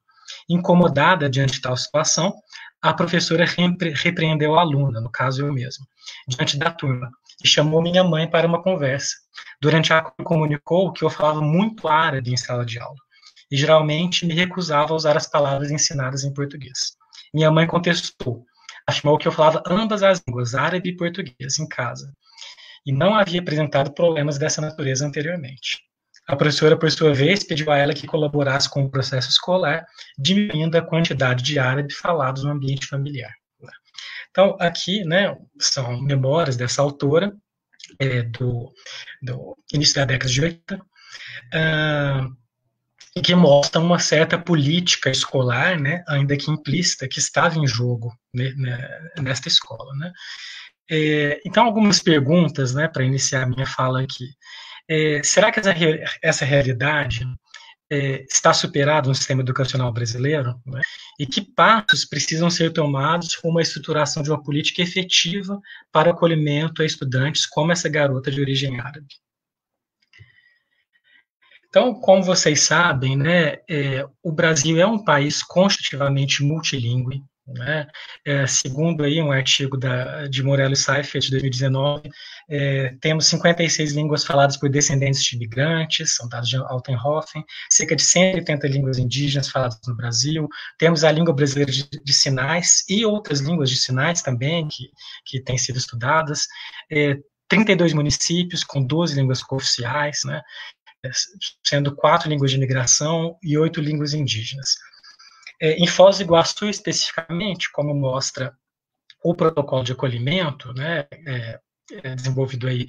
[SPEAKER 3] Incomodada diante de tal situação, a professora repreendeu a aluna, no caso eu mesmo, diante da turma, e chamou minha mãe para uma conversa, durante a qual comunicou que eu falava muito árabe em sala de aula, e geralmente me recusava a usar as palavras ensinadas em português. Minha mãe contestou, afirmou que eu falava ambas as línguas, árabe e português, em casa, e não havia apresentado problemas dessa natureza anteriormente. A professora, por sua vez, pediu a ela que colaborasse com o processo escolar, diminuindo a quantidade de árabe falados no ambiente familiar. Então, aqui, né, são memórias dessa autora, do início da década de 80, que mostram uma certa política escolar, né, ainda que implícita, que estava em jogo, né, nesta escola, né. Então, algumas perguntas, né, para iniciar a minha fala aqui. Será que essa realidade está superada no sistema educacional brasileiro? Né? E que passos precisam ser tomados com uma estruturação de uma política efetiva para o acolhimento a estudantes como essa garota de origem árabe? Então, como vocês sabem, né, o Brasil é um país constitutivamente multilingüe, né? Segundo aí um artigo de Morello e Seifert, de 2019, temos 56 línguas faladas por descendentes de imigrantes, são dados de Altenhofen, cerca de 180 línguas indígenas faladas no Brasil, temos a língua brasileira de sinais e outras línguas de sinais também que têm sido estudadas, 32 municípios com 12 línguas cooficiais, né, sendo 4 línguas de imigração e 8 línguas indígenas. Em Foz do Iguaçu, especificamente, como mostra o protocolo de acolhimento, né, desenvolvido aí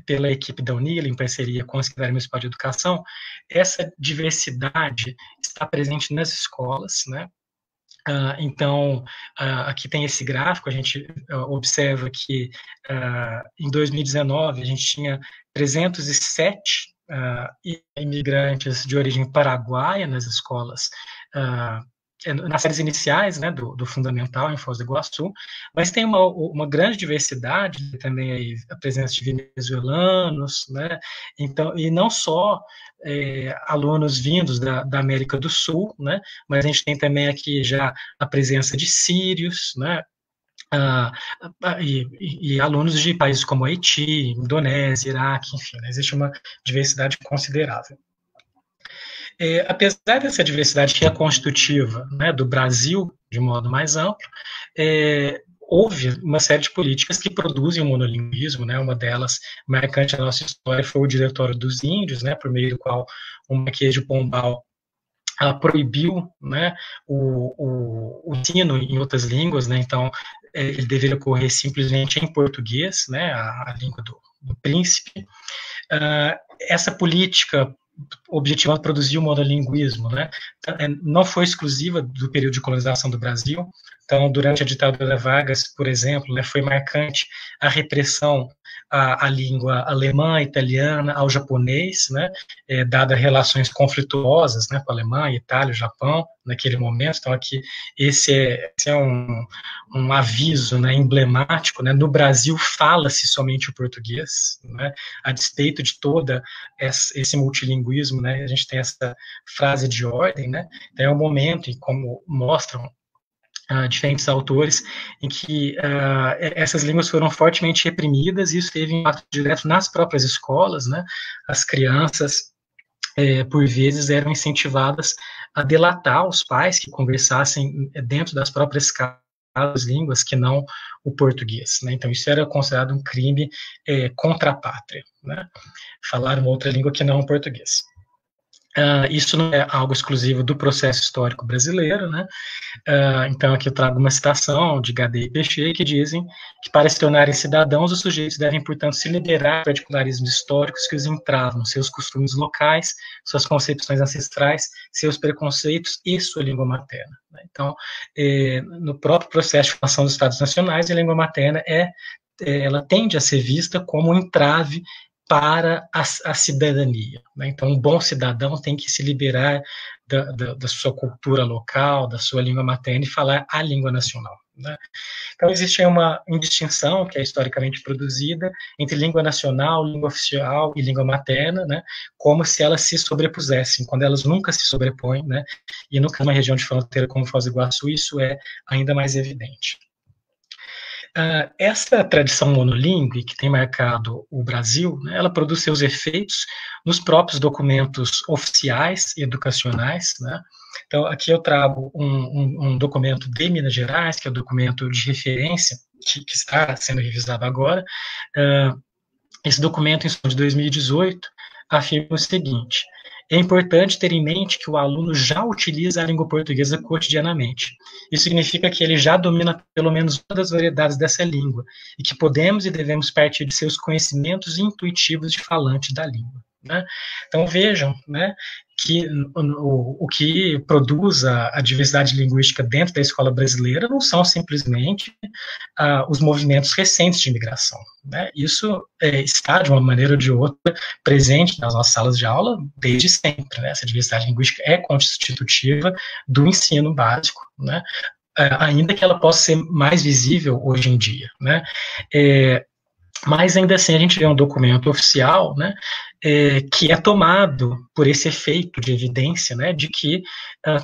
[SPEAKER 3] pela equipe da UNILA, em parceria com a Secretaria Municipal de Educação, essa diversidade está presente nas escolas, né. Então, aqui tem esse gráfico, a gente observa que em 2019 a gente tinha 307 imigrantes de origem paraguaia nas escolas, nas séries iniciais, né, do fundamental em Foz do Iguaçu, mas tem uma grande diversidade, também aí a presença de venezuelanos, né, então, e não só alunos vindos da América do Sul, né, mas a gente tem também aqui já a presença de sírios, né, e alunos de países como Haiti, Indonésia, Iraque, enfim, né, existe uma diversidade considerável. Apesar dessa diversidade que é constitutiva, né, do Brasil, de modo mais amplo, houve uma série de políticas que produzem o monolinguismo, né, uma delas marcante na nossa história foi o Diretório dos Índios, né, por meio do qual o Marquês de Pombal proibiu, né, o ensino em outras línguas, né, então ele deveria ocorrer simplesmente em português, né, a língua do príncipe. Essa política objetivando produzir o monolinguismo, né? Não foi exclusiva do período de colonização do Brasil. Então, durante a ditadura Vargas, por exemplo, né, foi marcante a repressão à língua alemã, italiana, ao japonês, né, dada relações conflituosas, né, com a Alemanha, Itália, o Japão, naquele momento. Então, aqui, esse é um aviso, né, emblemático, né. No Brasil, fala-se somente o português, né, a despeito de toda esse multilinguismo, né, a gente tem essa frase de ordem, né. Então, é um momento, e como mostram diferentes autores, em que essas línguas foram fortemente reprimidas, e isso teve impacto direto nas próprias escolas, né? As crianças, por vezes, eram incentivadas a delatar os pais que conversassem dentro das próprias casas línguas que não o português, né? Então, isso era considerado um crime contra a pátria, né? Falar uma outra língua que não o português. Isso não é algo exclusivo do processo histórico brasileiro, né? Então, aqui eu trago uma citação de Gadei e Pechet, que dizem que, para se tornarem cidadãos, os sujeitos devem, portanto, se liberar de particularismos históricos que os entravam, seus costumes locais, suas concepções ancestrais, seus preconceitos e sua língua materna. Então, no próprio processo de formação dos Estados Nacionais, a língua materna ela tende a ser vista como um entrave para a cidadania, né? Então, um bom cidadão tem que se liberar da sua cultura local, da sua língua materna, e falar a língua nacional, né? Então, existe aí uma indistinção que é historicamente produzida entre língua nacional, língua oficial e língua materna, né? Como se elas se sobrepusessem, quando elas nunca se sobrepõem, né? E no caso de uma região de fronteira como Foz do Iguaçu, isso é ainda mais evidente. Essa tradição monolíngue que tem marcado o Brasil, né, ela produz seus efeitos nos próprios documentos oficiais e educacionais, né? Então, aqui eu trago um documento de Minas Gerais, que é o documento de referência, que está sendo revisado agora. Esse documento, em de 2018, afirma o seguinte: é importante ter em mente que o aluno já utiliza a língua portuguesa cotidianamente. Isso significa que ele já domina pelo menos uma das variedades dessa língua, e que podemos e devemos partir de seus conhecimentos intuitivos de falante da língua, né? Então, vejam, né, que o que produz a diversidade linguística dentro da escola brasileira não são simplesmente os movimentos recentes de imigração, né? Isso está, de uma maneira ou de outra, presente nas nossas salas de aula desde sempre, né? Essa diversidade linguística é constitutiva do ensino básico, né? Ainda que ela possa ser mais visível hoje em dia, né? Mas ainda assim a gente vê um documento oficial, né, que é tomado por esse efeito de evidência, né, de que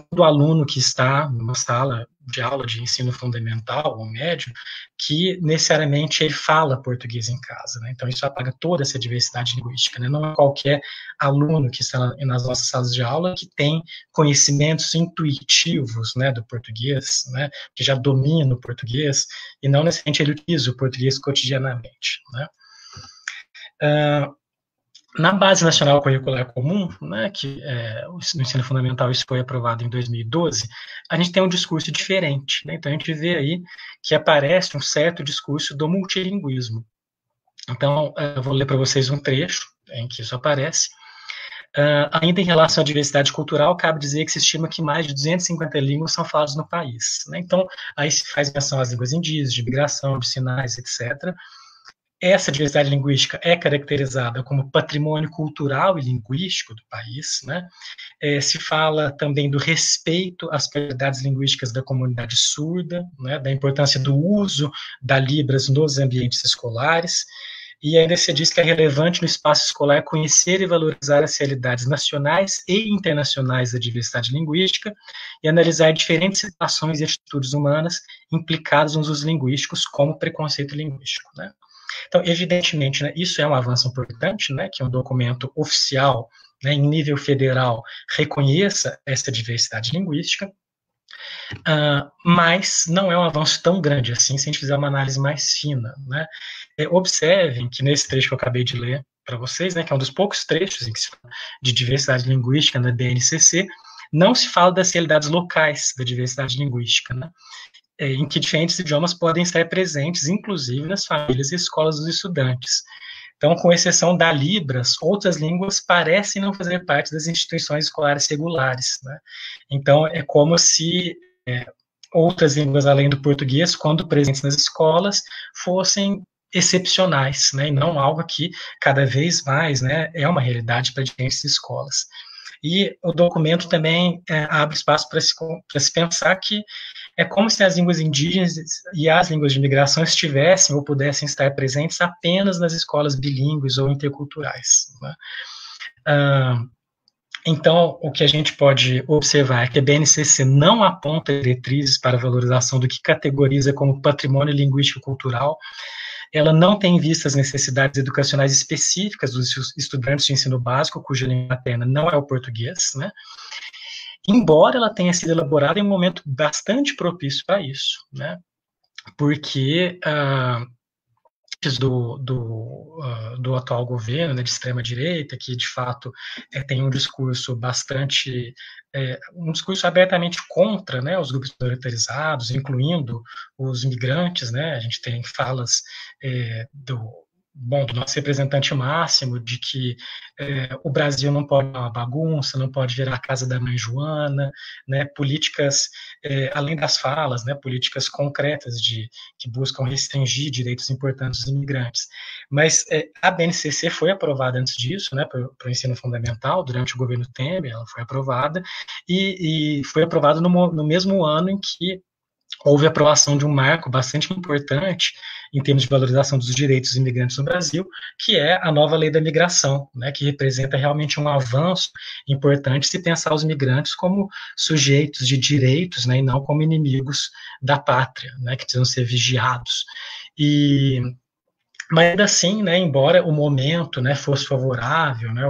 [SPEAKER 3] todo aluno que está numa sala de aula de ensino fundamental ou médio, que necessariamente ele fala português em casa, né? Então isso apaga toda essa diversidade linguística, né? Não é qualquer aluno que está nas nossas salas de aula que tem conhecimentos intuitivos, né, do português, né, que já domina o português, e não necessariamente ele utiliza o português cotidianamente, né? Na Base Nacional Curricular Comum, né, que no ensino fundamental isso foi aprovado em 2012, a gente tem um discurso diferente, né? Então a gente vê aí que aparece um certo discurso do multilinguismo. Então, eu vou ler para vocês um trecho em que isso aparece. Ainda em relação à diversidade cultural, cabe dizer que se estima que mais de 250 línguas são faladas no país, né? Então, aí se faz menção às línguas indígenas, de migração, de sinais, etc. Essa diversidade linguística é caracterizada como patrimônio cultural e linguístico do país, né? Se fala também do respeito às propriedades linguísticas da comunidade surda, né? Da importância do uso da Libras nos ambientes escolares, e ainda se diz que é relevante no espaço escolar conhecer e valorizar as realidades nacionais e internacionais da diversidade linguística e analisar diferentes situações e atitudes humanas implicadas nos usos linguísticos, como preconceito linguístico, né? Então, evidentemente, né, isso é um avanço importante, né, que um documento oficial, né, em nível federal, reconheça essa diversidade linguística, mas não é um avanço tão grande assim, se a gente fizer uma análise mais fina, né? Observem que nesse trecho que eu acabei de ler para vocês, né, que é um dos poucos trechos em que se fala de diversidade linguística na BNCC, não se fala das realidades locais da diversidade linguística, né? Em que diferentes idiomas podem estar presentes, inclusive nas famílias e escolas dos estudantes. Então, com exceção da Libras, outras línguas parecem não fazer parte das instituições escolares regulares, né? Então, é como se outras línguas além do português, quando presentes nas escolas, fossem excepcionais, né, e não algo que cada vez mais, né, é uma realidade para diferentes escolas. E o documento também abre espaço para se pensar que é como se as línguas indígenas e as línguas de migração estivessem ou pudessem estar presentes apenas nas escolas bilíngues ou interculturais, né? Então, o que a gente pode observar é que a BNCC não aponta diretrizes para a valorização do que categoriza como patrimônio linguístico cultural. Ela não tem em vista as necessidades educacionais específicas dos estudantes de ensino básico, cuja língua materna não é o português, né? Embora ela tenha sido elaborada em um momento bastante propício para isso, né? Porque do atual governo, né, de extrema-direita, que de fato tem um discurso bastante, um discurso abertamente contra, né, os grupos minoritarizados, incluindo os imigrantes, né, a gente tem falas do nosso representante máximo, de que o Brasil não pode dar uma bagunça, não pode virar a casa da mãe Joana, né, políticas, além das falas, né, políticas concretas que buscam restringir direitos importantes dos imigrantes. Mas a BNCC foi aprovada antes disso, né, para o ensino fundamental, durante o governo Temer, ela foi aprovada, e foi aprovada no mesmo ano em que houve a aprovação de um marco bastante importante em termos de valorização dos direitos dos imigrantes no Brasil, que é a nova lei da migração, né, que representa realmente um avanço importante se pensar os migrantes como sujeitos de direitos, né, e não como inimigos da pátria, né, que precisam ser vigiados. Mas ainda assim, né, embora o momento, né, fosse favorável, né,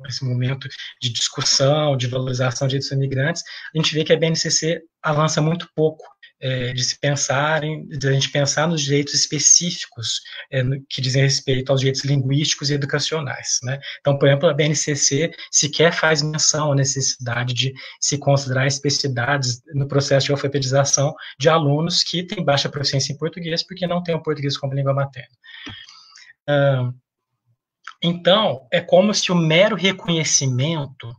[SPEAKER 3] esse momento de discussão, de valorização de direitos imigrantes, a gente vê que a BNCC avança muito pouco de a gente pensar nos direitos específicos que dizem respeito aos direitos linguísticos e educacionais, né? Então, por exemplo, a BNCC sequer faz menção à necessidade de se considerar especificidades no processo de alfabetização de alunos que têm baixa proficiência em português porque não têm o português como língua materna. Então, é como se o mero reconhecimento,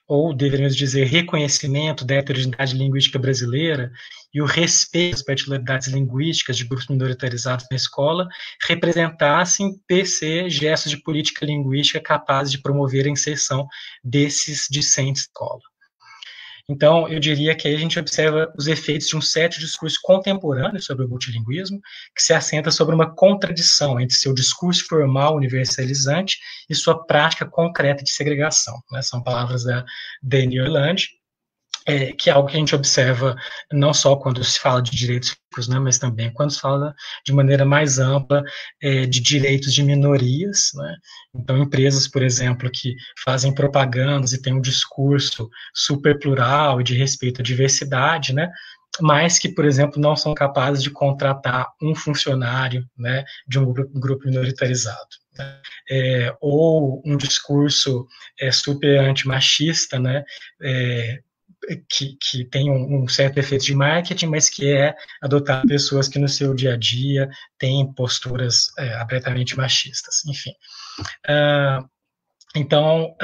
[SPEAKER 3] ou deveríamos dizer reconhecimento da heterogeneidade linguística brasileira e o respeito às particularidades linguísticas de grupos minoritarizados na escola representassem per se gestos de política linguística capazes de promover a inserção desses discentes na escola. Então, eu diria que aí a gente observa os efeitos de um certo discurso contemporâneo sobre o multilinguismo, que se assenta sobre uma contradição entre seu discurso formal universalizante e sua prática concreta de segregação, né? São palavras da Dani Orlandi, que é algo que a gente observa não só quando se fala de direitos físicos, né, mas também quando se fala de maneira mais ampla de direitos de minorias, né? Então, empresas, por exemplo, que fazem propagandas e têm um discurso super plural e de respeito à diversidade, né, mas que, por exemplo, não são capazes de contratar um funcionário, né, de um grupo minoritarizado. Ou um discurso super antimachista, né, que tem um certo efeito de marketing, mas que é adotar pessoas que no seu dia a dia têm posturas abertamente machistas, enfim. Então,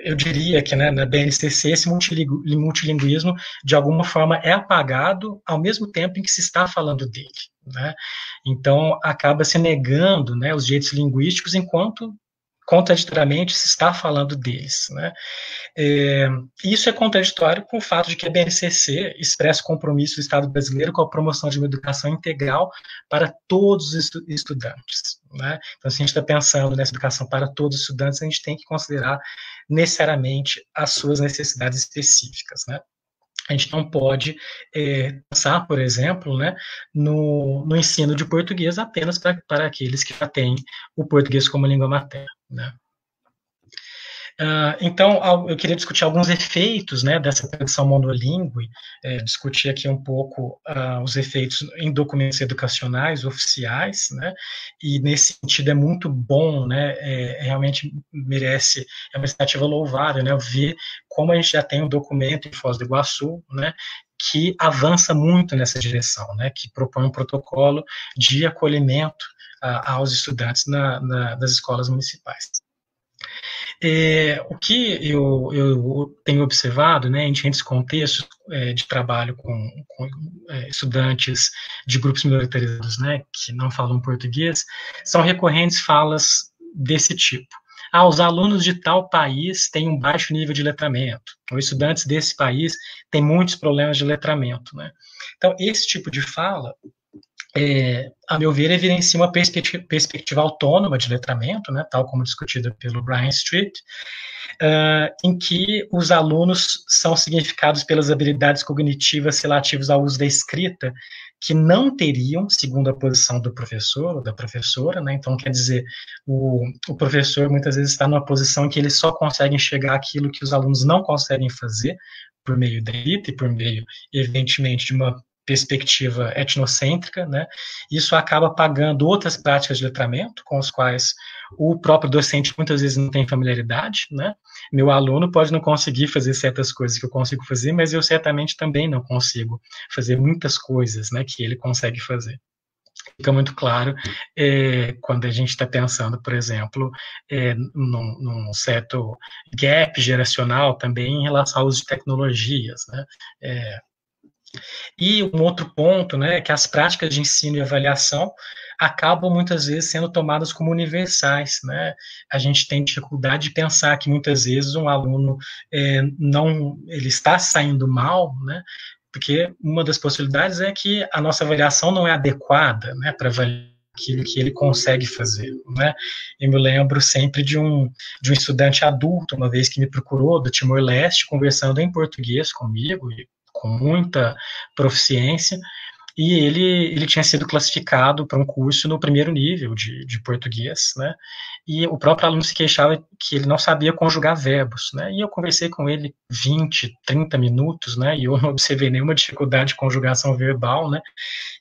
[SPEAKER 3] eu diria que, né, na BNCC esse multilinguismo de alguma forma é apagado ao mesmo tempo em que se está falando dele, né? Então, acaba se negando, né, os direitos linguísticos enquanto contraditoriamente se está falando deles, né? Isso é contraditório com o fato de que a BNCC expressa o compromisso do Estado brasileiro com a promoção de uma educação integral para todos os estudantes, né? Então, se a gente está pensando nessa educação para todos os estudantes, a gente tem que considerar necessariamente as suas necessidades específicas, né? A gente não pode pensar, por exemplo, né, no ensino de português apenas para aqueles que já têm o português como língua materna, né? Então, eu queria discutir alguns efeitos, né, dessa tradição monolíngue, discutir aqui um pouco os efeitos em documentos educacionais oficiais, né, e nesse sentido é muito bom, né, realmente merece, é uma iniciativa louvável, né, ver como a gente já tem um documento em Foz do Iguaçu, né, que avança muito nessa direção, né, que propõe um protocolo de acolhimento aos estudantes das escolas municipais. O que eu tenho observado, né, em diferentes contextos de trabalho com estudantes de grupos minoritarizados, né, que não falam português, são recorrentes falas desse tipo. Os alunos de tal país têm um baixo nível de letramento, os estudantes desse país têm muitos problemas de letramento, né? Então, esse tipo de fala, a meu ver, evidencia uma perspectiva autônoma de letramento, né, tal como discutida pelo Brian Street, em que os alunos são significados pelas habilidades cognitivas relativas ao uso da escrita, que não teriam, segundo a posição do professor ou da professora, né? Então, quer dizer, o professor muitas vezes está numa posição em que ele só consegue enxergar aquilo que os alunos não conseguem fazer por meio da escrita e por meio, evidentemente, de uma perspectiva etnocêntrica, né? Isso acaba apagando outras práticas de letramento, com os quais o próprio docente muitas vezes não tem familiaridade, né? Meu aluno pode não conseguir fazer certas coisas que eu consigo fazer, mas eu certamente também não consigo fazer muitas coisas, né, que ele consegue fazer. Fica muito claro quando a gente está pensando, por exemplo, num certo gap geracional também em relação ao uso de tecnologias, né? E um outro ponto, né, é que as práticas de ensino e avaliação acabam muitas vezes sendo tomadas como universais, né? A gente tem dificuldade de pensar que muitas vezes um aluno ele está saindo mal, né? Porque uma das possibilidades é que a nossa avaliação não é adequada, né, para avaliar aquilo que ele consegue fazer, né? Eu me lembro sempre de um estudante adulto, uma vez que me procurou, do Timor-Leste, conversando em português comigo, com muita proficiência, e ele tinha sido classificado para um curso no primeiro nível de português, né? E o próprio aluno se queixava que ele não sabia conjugar verbos, né? E eu conversei com ele 20, 30 minutos, né? E eu não observei nenhuma dificuldade de conjugação verbal, né?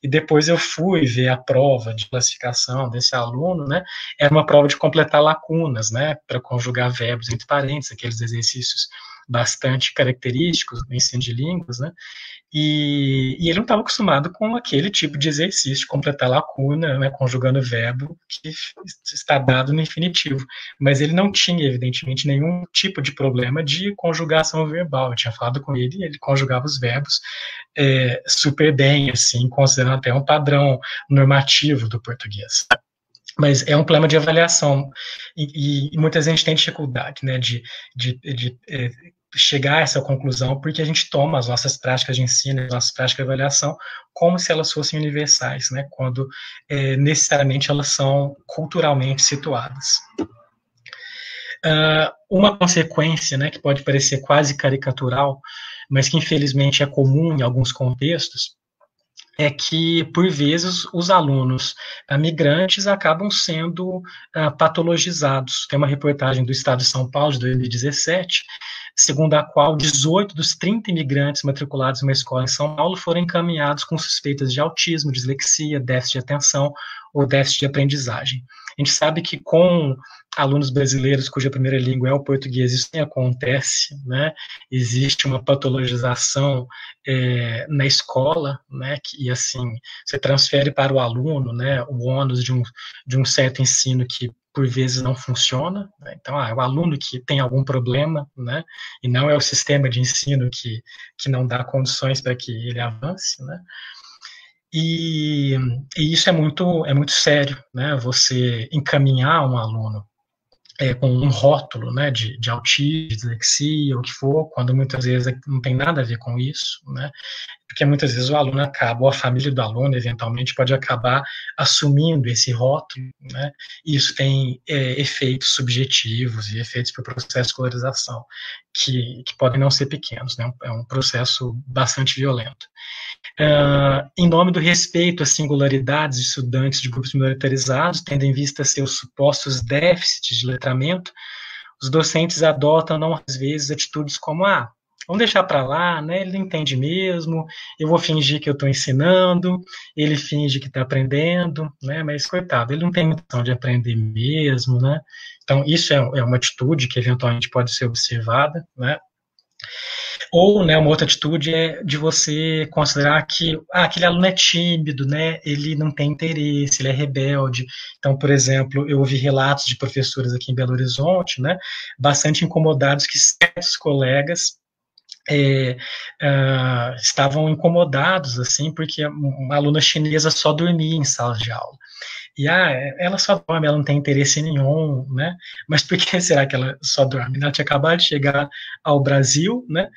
[SPEAKER 3] E depois eu fui ver a prova de classificação desse aluno, né? Era uma prova de completar lacunas, né? Para conjugar verbos entre parênteses, aqueles exercícios bastante característicos do ensino de línguas, né? E ele não estava acostumado com aquele tipo de exercício de completar lacuna, né, conjugando verbo que está dado no infinitivo. Mas ele não tinha, evidentemente, nenhum tipo de problema de conjugação verbal. Eu tinha falado com ele e ele conjugava os verbos super bem, assim, considerando até um padrão normativo do português. Mas é um problema de avaliação e muita gente tem dificuldade, né, de chegar a essa conclusão, porque a gente toma as nossas práticas de ensino, as nossas práticas de avaliação, como se elas fossem universais, né, quando necessariamente elas são culturalmente situadas. Uma consequência, né, que pode parecer quase caricatural, mas que infelizmente é comum em alguns contextos, é que, por vezes, os alunos migrantes acabam sendo patologizados. Tem uma reportagem do Estado de São Paulo, de 2017, segundo a qual 18 dos 30 imigrantes matriculados em uma escola em São Paulo foram encaminhados com suspeitas de autismo, dislexia, déficit de atenção ou déficit de aprendizagem. A gente sabe que com alunos brasileiros cuja primeira língua é o português, isso nem acontece, né? Existe uma patologização na escola, né? E assim, você transfere para o aluno, né, o ônus de um certo ensino que por vezes não funciona, né? Então, é o aluno que tem algum problema, né? E não é o sistema de ensino que não dá condições para que ele avance, né? E isso é muito sério, né? Você encaminhar um aluno com um rótulo, né, de autismo, de dislexia, o que for, quando muitas vezes não tem nada a ver com isso, né? Porque muitas vezes o aluno acaba, ou a família do aluno, eventualmente, pode acabar assumindo esse rótulo, né? E isso tem efeitos subjetivos e efeitos para o processo de escolarização, que podem não ser pequenos, né? É um processo bastante violento. Em nome do respeito às singularidades de estudantes de grupos minoritarizados, tendo em vista seus supostos déficits de letramento, os docentes adotam, não às vezes, atitudes como, vamos deixar para lá, né? Ele não entende mesmo, eu vou fingir que eu estou ensinando, ele finge que está aprendendo, né? Mas, coitado, ele não tem intenção de aprender mesmo, né? Então, isso é uma atitude que, eventualmente, pode ser observada, né? Ou, né, uma outra atitude é de você considerar que aquele aluno é tímido, né, ele não tem interesse, ele é rebelde. Então, por exemplo, eu ouvi relatos de professores aqui em Belo Horizonte, né, bastante incomodados que certos colegas estavam incomodados, assim, porque uma aluna chinesa só dormia em sala de aula. E ela só dorme, ela não tem interesse nenhum, né? Mas por que será que ela só dorme? Ela tinha acabado de chegar ao Brasil, né?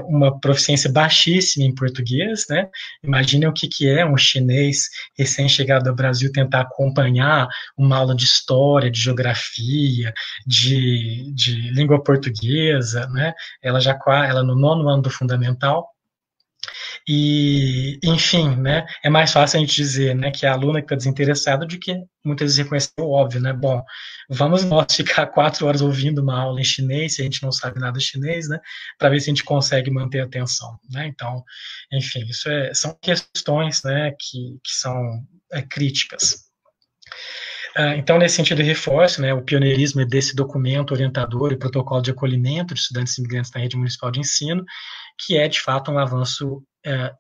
[SPEAKER 3] Uma proficiência baixíssima em português, né? Imaginem o que é um chinês recém-chegado ao Brasil tentar acompanhar uma aula de história, de geografia, de língua portuguesa, né? Ela no 9º ano do fundamental. E, enfim, né, é mais fácil a gente dizer, né, que é a aluna que está desinteressada do que muitas vezes reconhecer o óbvio, né? Bom, vamos nós ficar 4 horas ouvindo uma aula em chinês, se a gente não sabe nada de chinês, né, para ver se a gente consegue manter a atenção, né? Então, enfim, são questões, né, que são críticas. Então, nesse sentido, eu reforço, né, o pioneirismo desse documento orientador e protocolo de acolhimento de estudantes imigrantes na rede municipal de ensino, que é, de fato, um avanço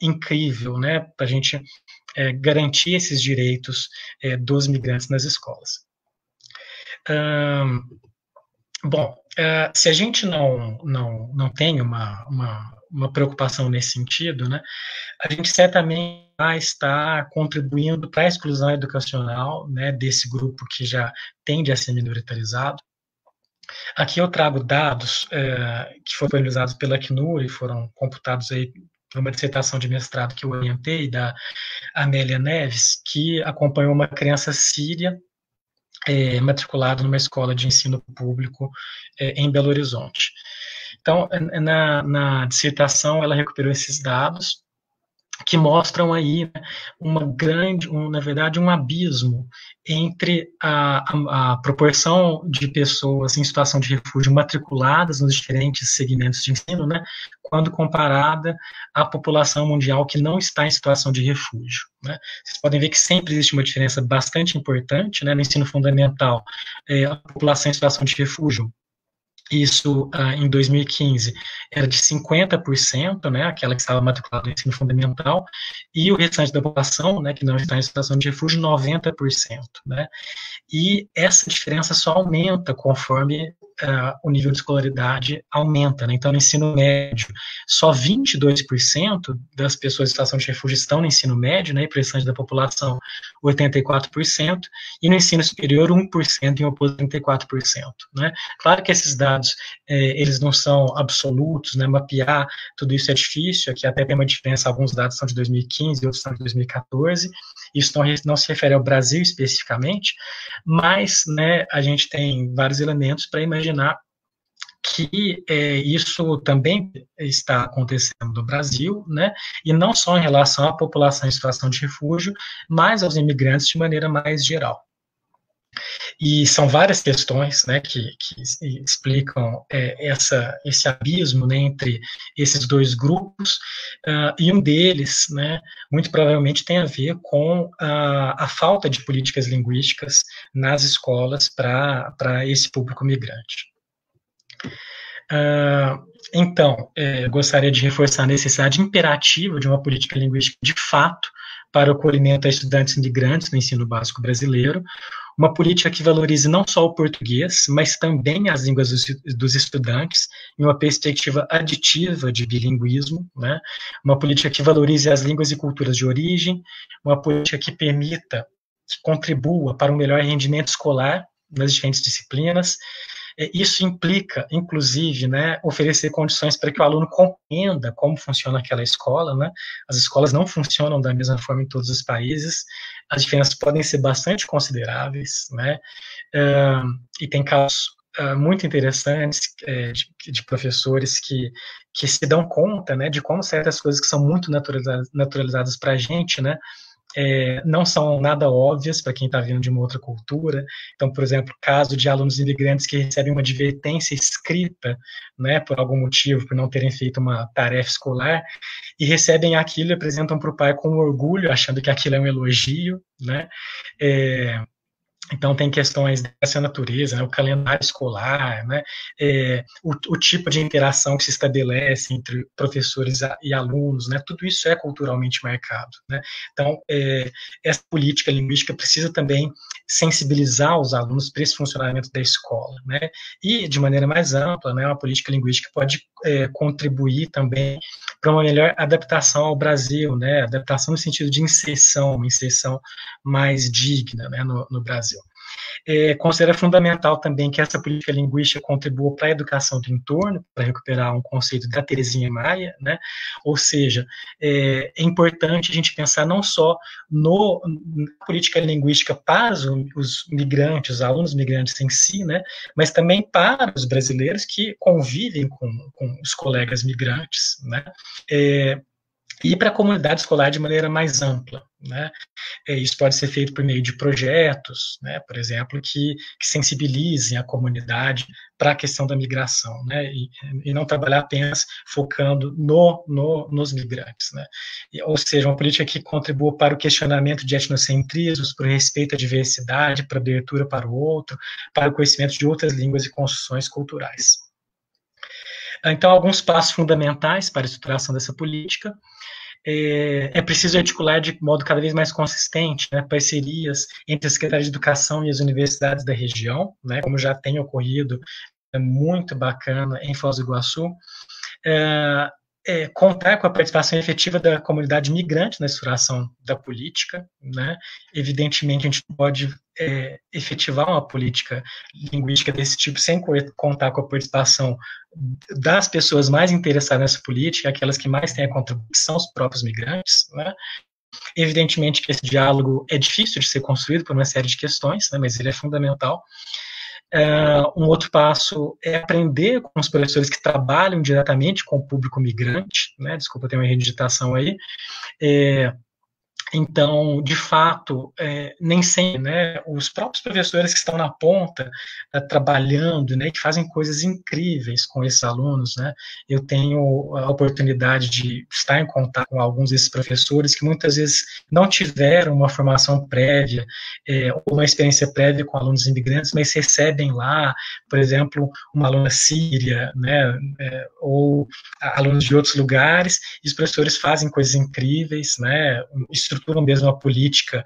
[SPEAKER 3] incrível, né, para a gente garantir esses direitos dos migrantes nas escolas. Bom, se a gente não tem uma preocupação nesse sentido, né, a gente certamente vai estar contribuindo para a exclusão educacional, né, desse grupo que já tende a ser minoritarizado. Aqui eu trago dados que foram disponibilizados pela Acnur e foram computados aí por uma dissertação de mestrado que eu orientei, da Amélia Neves, que acompanhou uma criança síria matriculada numa escola de ensino público em Belo Horizonte. Então, na dissertação, ela recuperou esses dados que mostram aí, né, na verdade, um abismo entre a proporção de pessoas em situação de refúgio matriculadas nos diferentes segmentos de ensino, né, quando comparada à população mundial que não está em situação de refúgio, né. Vocês podem ver que sempre existe uma diferença bastante importante, né, no ensino fundamental. A população em situação de refúgio, isso em 2015 era de 50%, né, aquela que estava matriculada no ensino fundamental, e o restante da população, né, que não está em situação de refúgio, 90%, né, e essa diferença só aumenta conforme o nível de escolaridade aumenta, né? Então, no ensino médio, só 22% das pessoas em situação de refúgio estão no ensino médio, né, e para o restante da população, 84%, e no ensino superior, 1% em oposto a 34%, né? Claro que esses dados, eles não são absolutos, né, mapear tudo isso é difícil, aqui até tem uma diferença, alguns dados são de 2015, outros são de 2014, isso não se refere ao Brasil especificamente, mas, né, a gente tem vários elementos para imaginar que isso também está acontecendo no Brasil, né, e não só em relação à população em situação de refúgio, mas aos imigrantes de maneira mais geral. E são várias questões, né, que explicam esse abismo, né, entre esses dois grupos, e um deles, né, muito provavelmente tem a ver com a falta de políticas linguísticas nas escolas para esse público migrante. Então, gostaria de reforçar a necessidade imperativa de uma política linguística de fato para o acolhimento a estudantes imigrantes no ensino básico brasileiro, uma política que valorize não só o português, mas também as línguas dos estudantes, em uma perspectiva aditiva de bilinguismo, né? Uma política que valorize as línguas e culturas de origem, uma política que permita, que contribua para um melhor rendimento escolar nas diferentes disciplinas. Isso implica, inclusive, né, oferecer condições para que o aluno compreenda como funciona aquela escola, né? As escolas não funcionam da mesma forma em todos os países, as diferenças podem ser bastante consideráveis, né? E tem casos muito interessantes de professores que se dão conta, né, de como certas coisas que são muito naturalizadas para a gente, né, não são nada óbvias para quem está vindo de uma outra cultura. Então, por exemplo, caso de alunos imigrantes que recebem uma advertência escrita, né, por algum motivo, por não terem feito uma tarefa escolar, e recebem aquilo e apresentam para o pai com orgulho, achando que aquilo é um elogio, né, Então, tem questões dessa natureza, né, o calendário escolar, né, o tipo de interação que se estabelece entre professores e alunos, né, tudo isso é culturalmente marcado. Né. Então, essa política linguística precisa também sensibilizar os alunos para esse funcionamento da escola. Né, e, de maneira mais ampla, né, uma política linguística pode contribuir também para uma melhor adaptação ao Brasil, né, adaptação no sentido de inserção, uma inserção mais digna, né, no Brasil. Considera fundamental também que essa política linguística contribua para a educação do entorno, para recuperar um conceito da Terezinha Maia, né? Ou seja, é importante a gente pensar não só na política linguística para os migrantes, os alunos migrantes em si, né? Mas também para os brasileiros que convivem com os colegas migrantes, né? E para a comunidade escolar de maneira mais ampla. Né? Isso pode ser feito por meio de projetos, né, por exemplo, que sensibilizem a comunidade para a questão da migração, né, e não trabalhar apenas focando nos migrantes. Né? Ou seja, uma política que contribua para o questionamento de etnocentrismos, para o respeito à diversidade, para a abertura para o outro, para o conhecimento de outras línguas e construções culturais. Então, alguns passos fundamentais para a estruturação dessa política. É preciso articular de modo cada vez mais consistente, né, parcerias entre a Secretaria de Educação e as universidades da região, né, como já tem ocorrido, é muito bacana em Foz do Iguaçu. Contar com a participação efetiva da comunidade migrante na estruturação da política. Né? Evidentemente, a gente pode efetivar uma política linguística desse tipo sem contar com a participação das pessoas mais interessadas nessa política, aquelas que mais têm a contribuição, os próprios migrantes. Né? Evidentemente que esse diálogo é difícil de ser construído por uma série de questões, né, mas ele é fundamental. Um outro passo é aprender com os professores que trabalham diretamente com o público migrante, né? Desculpa, tem uma erro de digitação aí. Então, de fato, nem sempre, né, os próprios professores que estão na ponta trabalhando, né, que fazem coisas incríveis com esses alunos, né, eu tenho a oportunidade de estar em contato com alguns desses professores que muitas vezes não tiveram uma formação prévia, ou uma experiência prévia com alunos imigrantes, mas recebem lá, por exemplo, uma aluna síria, né, ou alunos de outros lugares, e os professores fazem coisas incríveis, né, estruturam mesmo a política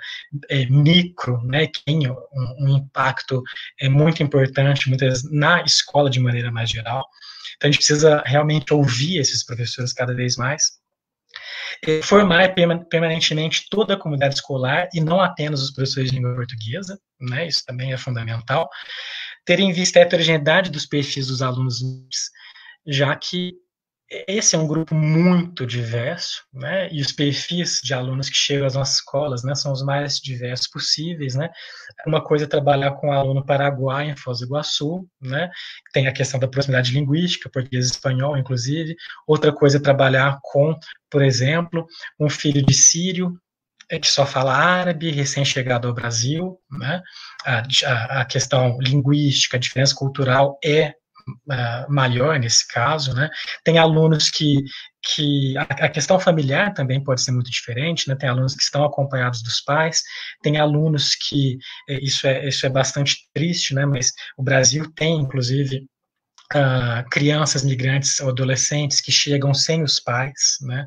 [SPEAKER 3] micro, né, que tem um impacto muito importante, muitas vezes, na escola de maneira mais geral. Então, a gente precisa realmente ouvir esses professores cada vez mais. Formar permanentemente toda a comunidade escolar e não apenas os professores de língua portuguesa, né, isso também é fundamental. Ter em vista a heterogeneidade dos perfis dos alunos, já que esse é um grupo muito diverso, né, e os perfis de alunos que chegam às nossas escolas, né, são os mais diversos possíveis, né. Uma coisa é trabalhar com um aluno paraguaio em Foz do Iguaçu, né, tem a questão da proximidade linguística, português e espanhol, inclusive. Outra coisa é trabalhar com, por exemplo, um filho de sírio que só fala árabe, recém-chegado ao Brasil, né. A questão linguística, a diferença cultural é maior nesse caso, né? Tem alunos que a questão familiar também pode ser muito diferente, né? Tem alunos que estão acompanhados dos pais, tem alunos que isso é bastante triste, né? Mas o Brasil tem, inclusive, crianças migrantes ou adolescentes que chegam sem os pais, né?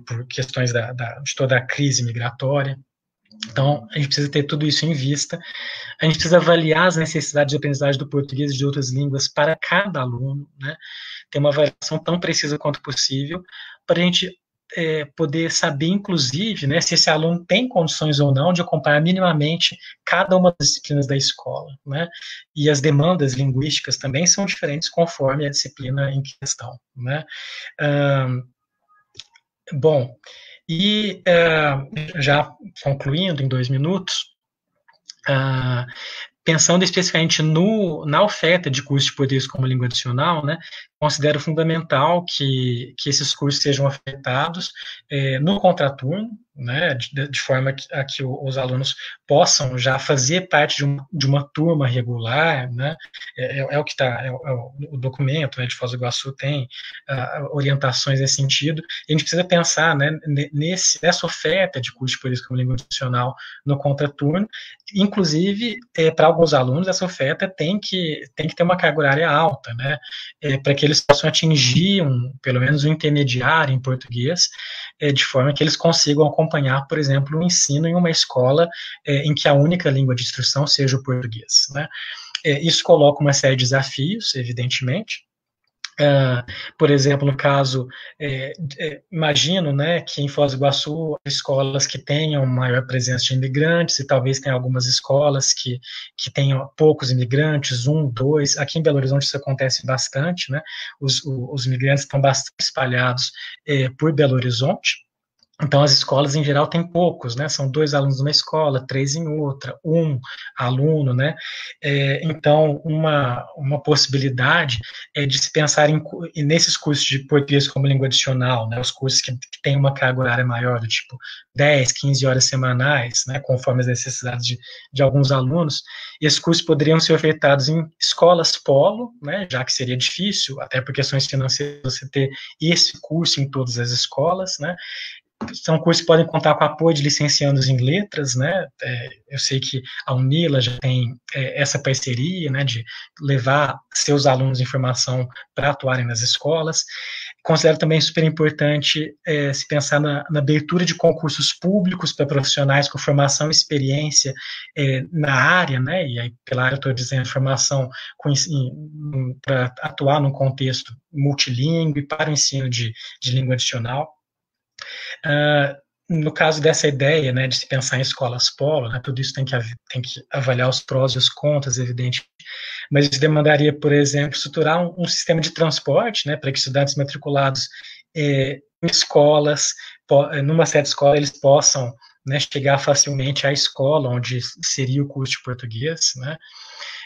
[SPEAKER 3] Por questões de toda a crise migratória. Então, a gente precisa ter tudo isso em vista. A gente precisa avaliar as necessidades de aprendizagem do português e de outras línguas para cada aluno, né? Ter uma avaliação tão precisa quanto possível, para a gente poder saber, inclusive, né, se esse aluno tem condições ou não de acompanhar minimamente cada uma das disciplinas da escola, né? E as demandas linguísticas também são diferentes conforme a disciplina em questão, né? Bom, e já concluindo em 2 minutos, pensando especificamente na oferta de cursos de português como língua adicional, né, considero fundamental que esses cursos sejam ofertados no contraturno, né, de forma a que os alunos possam já fazer parte de uma turma regular, né, é o que está, o documento, né, de Foz do Iguaçu tem orientações nesse sentido, e a gente precisa pensar, né, nessa oferta de curso de português como língua adicional no contraturno, inclusive, para alguns alunos, essa oferta tem que ter uma carga horária alta, né, para que eles possam atingir pelo menos um intermediário em português, de forma que eles consigam acompanhar, por exemplo, o ensino em uma escola em que a única língua de instrução seja o português, né? Isso coloca uma série de desafios, evidentemente. Por exemplo, no caso, imagino, né, que em Foz do Iguaçu, escolas que tenham maior presença de imigrantes, e talvez tenha algumas escolas que tenham poucos imigrantes, 1, 2, aqui em Belo Horizonte isso acontece bastante, né, os imigrantes estão bastante espalhados por Belo Horizonte. Então, as escolas, em geral, têm poucos, né? São 2 alunos numa escola, 3 em outra, 1 aluno, né? Então, uma possibilidade é de se pensar nesses cursos de português como língua adicional, né? Os cursos que têm uma carga horária maior, do tipo 10, 15 horas semanais, né? Conforme as necessidades de alguns alunos. E esses cursos poderiam ser ofertados em escolas polo, né? Já que seria difícil, até por questões financeiras, você ter esse curso em todas as escolas, né? São cursos que podem contar com apoio de licenciandos em letras, né? Eu sei que a UNILA já tem essa parceria, né, de levar seus alunos em formação para atuarem nas escolas. Considero também super importante se pensar na abertura de concursos públicos para profissionais com formação e experiência na área, né? E aí, pela área, eu estou dizendo formação para atuar num contexto multilingüe para o ensino de língua adicional. No caso dessa ideia, né, de se pensar em escolas polo, né, tudo isso tem que avaliar os prós e os contras, evidente, mas isso demandaria, por exemplo, estruturar um sistema de transporte, né, para que estudantes matriculados em escolas, numa certa escola, eles possam, né, chegar facilmente à escola onde seria o curso de português, né.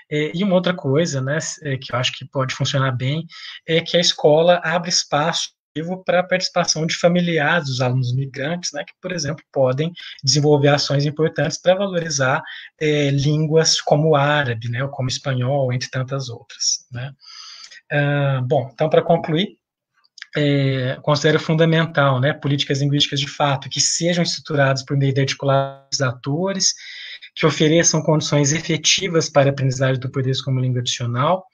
[SPEAKER 3] E uma outra coisa, né, que eu acho que pode funcionar bem, é que a escola abre espaço para a participação de familiares dos alunos migrantes, né, que, por exemplo, podem desenvolver ações importantes para valorizar línguas como o árabe, né, ou como o espanhol, entre tantas outras, né. Bom, então, para concluir, considero fundamental, né, políticas linguísticas de fato que sejam estruturadas por meio de articulados atores, que ofereçam condições efetivas para a aprendizagem do português como língua adicional,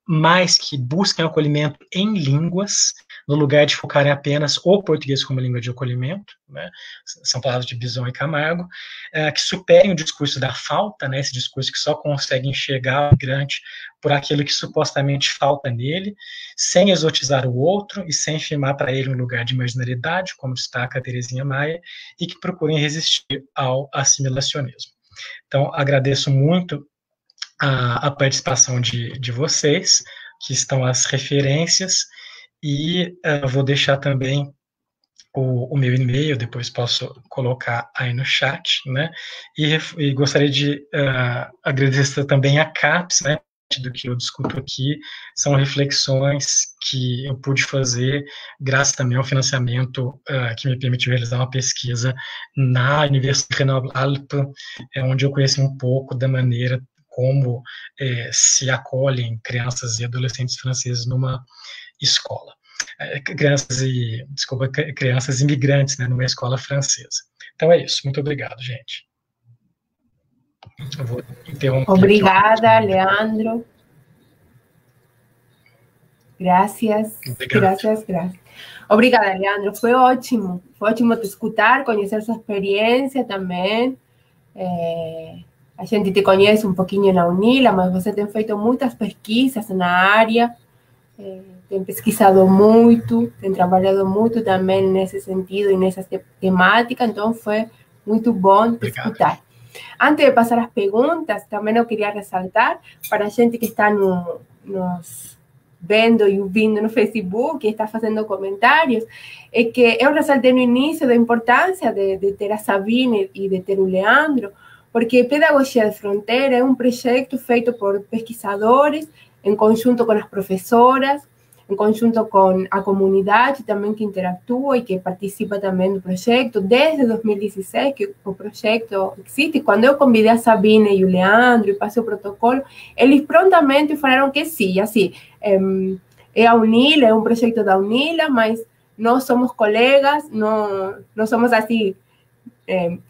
[SPEAKER 3] mas que busquem acolhimento em línguas, no lugar de focarem apenas o português como língua de acolhimento, né? São palavras de Bison e Camargo, que superem o discurso da falta, né? Esse discurso que só consegue enxergar o migrante por aquilo que supostamente falta nele, sem exotizar o outro e sem firmar para ele um lugar de marginalidade, como destaca a Terezinha Maia, e que procurem resistir ao assimilacionismo. Então, agradeço muito a participação de vocês, que estão as referências, e vou deixar também o meu e-mail, depois posso colocar aí no chat, né, e gostaria de agradecer também a CAPES, né, do que eu discuto aqui, são reflexões que eu pude fazer graças também ao financiamento que me permitiu realizar uma pesquisa na Universidade Grenoble-Alpes, onde eu conheci um pouco da maneira como se acolhem crianças e adolescentes franceses numa escola. Crianças imigrantes, né, numa escola francesa. Então é isso. Muito obrigado, gente. Eu vou interromper.
[SPEAKER 1] Obrigada, Leandro. Gracias. Gracias. Obrigada, Leandro. Foi ótimo te escutar, conhecer sua experiência também. A gente te conhece um pouquinho na UNILA, mas você tem feito muitas pesquisas na área, tem pesquisado muito, tem trabalhado muito também nesse sentido e nessa temática, então foi muito bom te escutar. Antes de passar as perguntas, também eu queria ressaltar para a gente que está nos vendo e ouvindo no Facebook, e está fazendo comentários, é que eu ressaltei no início da importância de ter a Sabine e de ter o Leandro, porque Pedagogia de Fronteira é um projeto feito por pesquisadores, em conjunto com as professoras, em conjunto com a comunidade também que interatua e que participa também do projeto, desde 2016 que o projeto existe. Quando eu convidei a Sabine e o Leandro e passei o protocolo, eles prontamente falaram que sim, assim, é a UNILA, é um projeto da UNILA, mas nós somos colegas, não somos assim,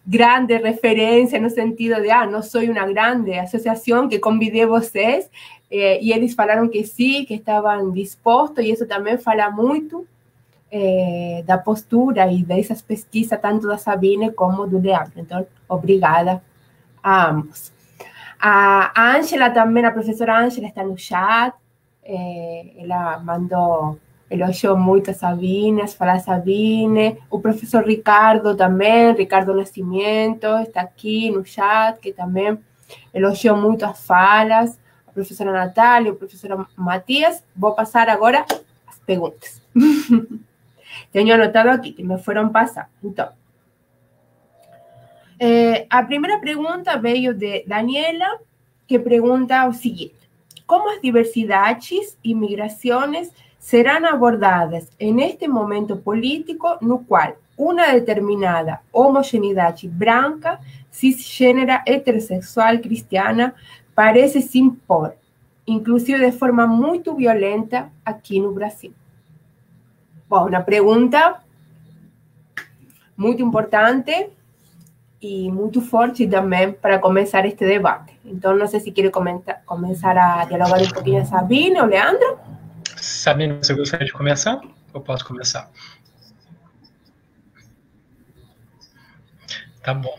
[SPEAKER 1] grande referência no sentido de, não sou uma grande associação que convidei vocês, e eles falaram que sim, que estavam dispostos, e isso também fala muito da postura e dessas pesquisas, tanto da Sabine como do Leandro. Então, obrigada a ambos. A Ângela também, a professora Ângela está no chat, ela mandou, elogiou muito a Sabine, as falas da Sabine. O professor Ricardo também, Ricardo Nascimento, está aqui no chat, que também elogiou muito as falas. A professora Natália, o professor Matias. Vou passar agora as perguntas. Tenho anotado aqui, que me foram passar. Então, a primeira pergunta veio de Daniela, que pergunta o seguinte: como as diversidades e migrações serão abordadas neste momento político no qual uma determinada homogeneidade branca, cisgênera, heterossexual, cristiana, parece se impor, inclusive de forma muito violenta aqui no Brasil? Bom, uma pergunta muito importante e muito forte também para começar este debate. Então, não sei se quer começar a dialogar um pouquinho a Sabine ou Leandro.
[SPEAKER 3] Sabine, você gostaria de começar? Eu posso começar? Tá bom.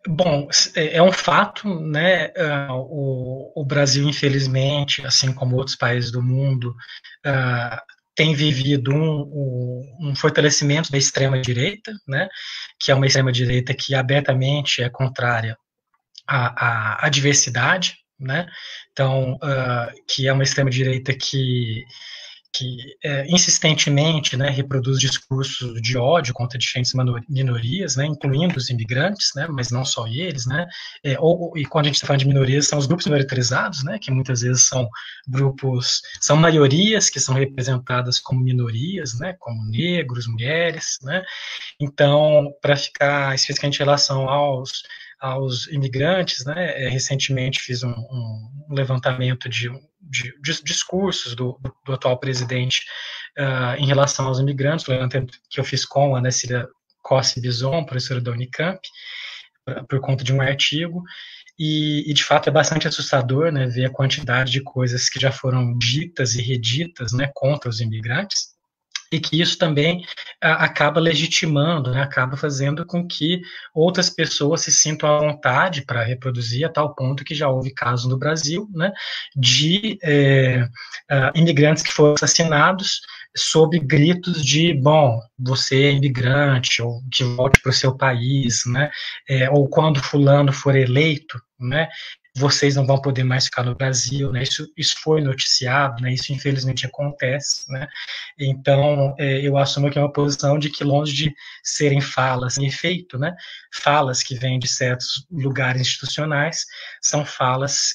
[SPEAKER 3] Bom, é um fato, né? O Brasil, infelizmente, assim como outros países do mundo, tem vivido um fortalecimento da extrema-direita, né? Que é uma extrema-direita que abertamente é contrária à diversidade, né? Então, que é uma extrema-direita que insistentemente, né, reproduz discursos de ódio contra diferentes minorias, né, incluindo os imigrantes, né, mas não só eles, né, e quando a gente está falando de minorias, são os grupos minoritarizados, né, que muitas vezes são maiorias que são representadas como minorias, né, como negros, mulheres, né. Então, para ficar especificamente em relação aos imigrantes, né, recentemente fiz um levantamento de discursos do atual presidente em relação aos imigrantes, o levantamento que eu fiz com a Ana Cília Cosse Bison, professora da Unicamp, por conta de um artigo, e de fato é bastante assustador, né, ver a quantidade de coisas que já foram ditas e reditas, né, contra os imigrantes, e que isso também acaba legitimando, né, acaba fazendo com que outras pessoas se sintam à vontade para reproduzir, a tal ponto que já houve casos no Brasil, né, de imigrantes que foram assassinados sob gritos de, bom, você é imigrante, ou que volte para o seu país, né, ou quando fulano for eleito, né, vocês não vão poder mais ficar no Brasil, né? Isso foi noticiado, né? Isso infelizmente acontece, né? Então, eu assumo que é uma posição de que, longe de serem falas sem efeito, né? Falas que vêm de certos lugares institucionais, são falas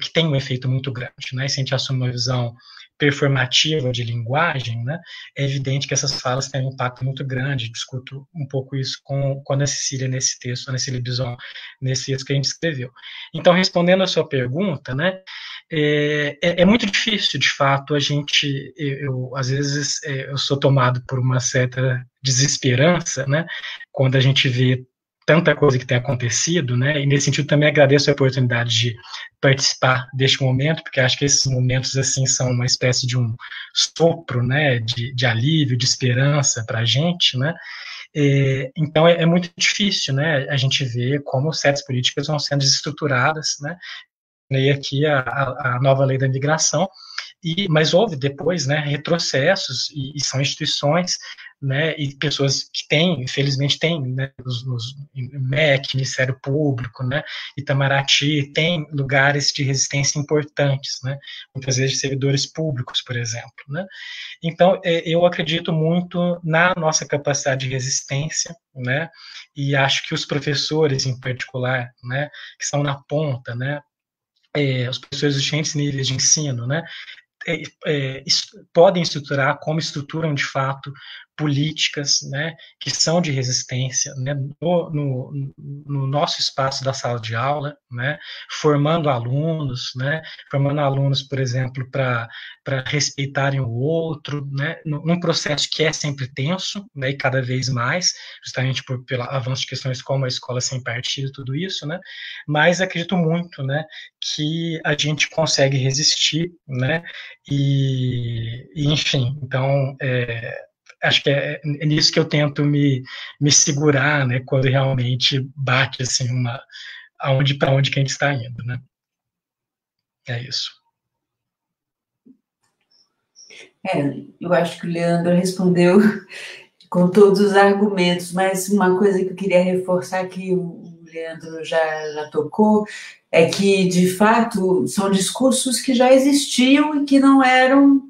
[SPEAKER 3] que têm um efeito muito grande, né? E se a gente assume uma visão performativa de linguagem, né, é evidente que essas falas têm um impacto muito grande. Discuto um pouco isso com a Ana Cecília nesse texto, a Ana Cecília Bison, nesse texto que a gente escreveu. Então, respondendo a sua pergunta, né, é muito difícil, de fato, às vezes, eu sou tomado por uma certa desesperança, né, quando a gente vê tanta coisa que tem acontecido, né, e nesse sentido também agradeço a oportunidade de participar deste momento, porque acho que esses momentos, assim, são uma espécie de um sopro, né, de alívio, de esperança para a gente, né. Então é muito difícil, né, a gente ver como certas políticas vão sendo desestruturadas, né, e aqui a nova lei da imigração, mas houve depois, né, retrocessos, e são instituições, né, e pessoas que têm, infelizmente têm, né, nos MEC, Ministério Público, né, Itamaraty, tem lugares de resistência importantes, né, muitas vezes de servidores públicos, por exemplo, né. Então, eu acredito muito na nossa capacidade de resistência, né, e acho que os professores, em particular, né, que estão na ponta, né, os professores dos diferentes níveis de ensino, né, podem estruturar, como estruturam de fato políticas, né, que são de resistência, né, no nosso espaço da sala de aula, né, formando alunos, por exemplo, para respeitarem o outro, né, num processo que é sempre tenso, né, e cada vez mais, justamente pelo avanço de questões como a escola sem partido, tudo isso, né, mas acredito muito, né, que a gente consegue resistir, né, enfim, então, acho que é nisso que eu tento me segurar, né, quando realmente bate, assim, para onde que a gente está indo, né. É isso.
[SPEAKER 2] Eu acho que o Leandro respondeu com todos os argumentos, mas uma coisa que eu queria reforçar, que o Leandro já tocou, é que, de fato, são discursos que já existiam e que não eram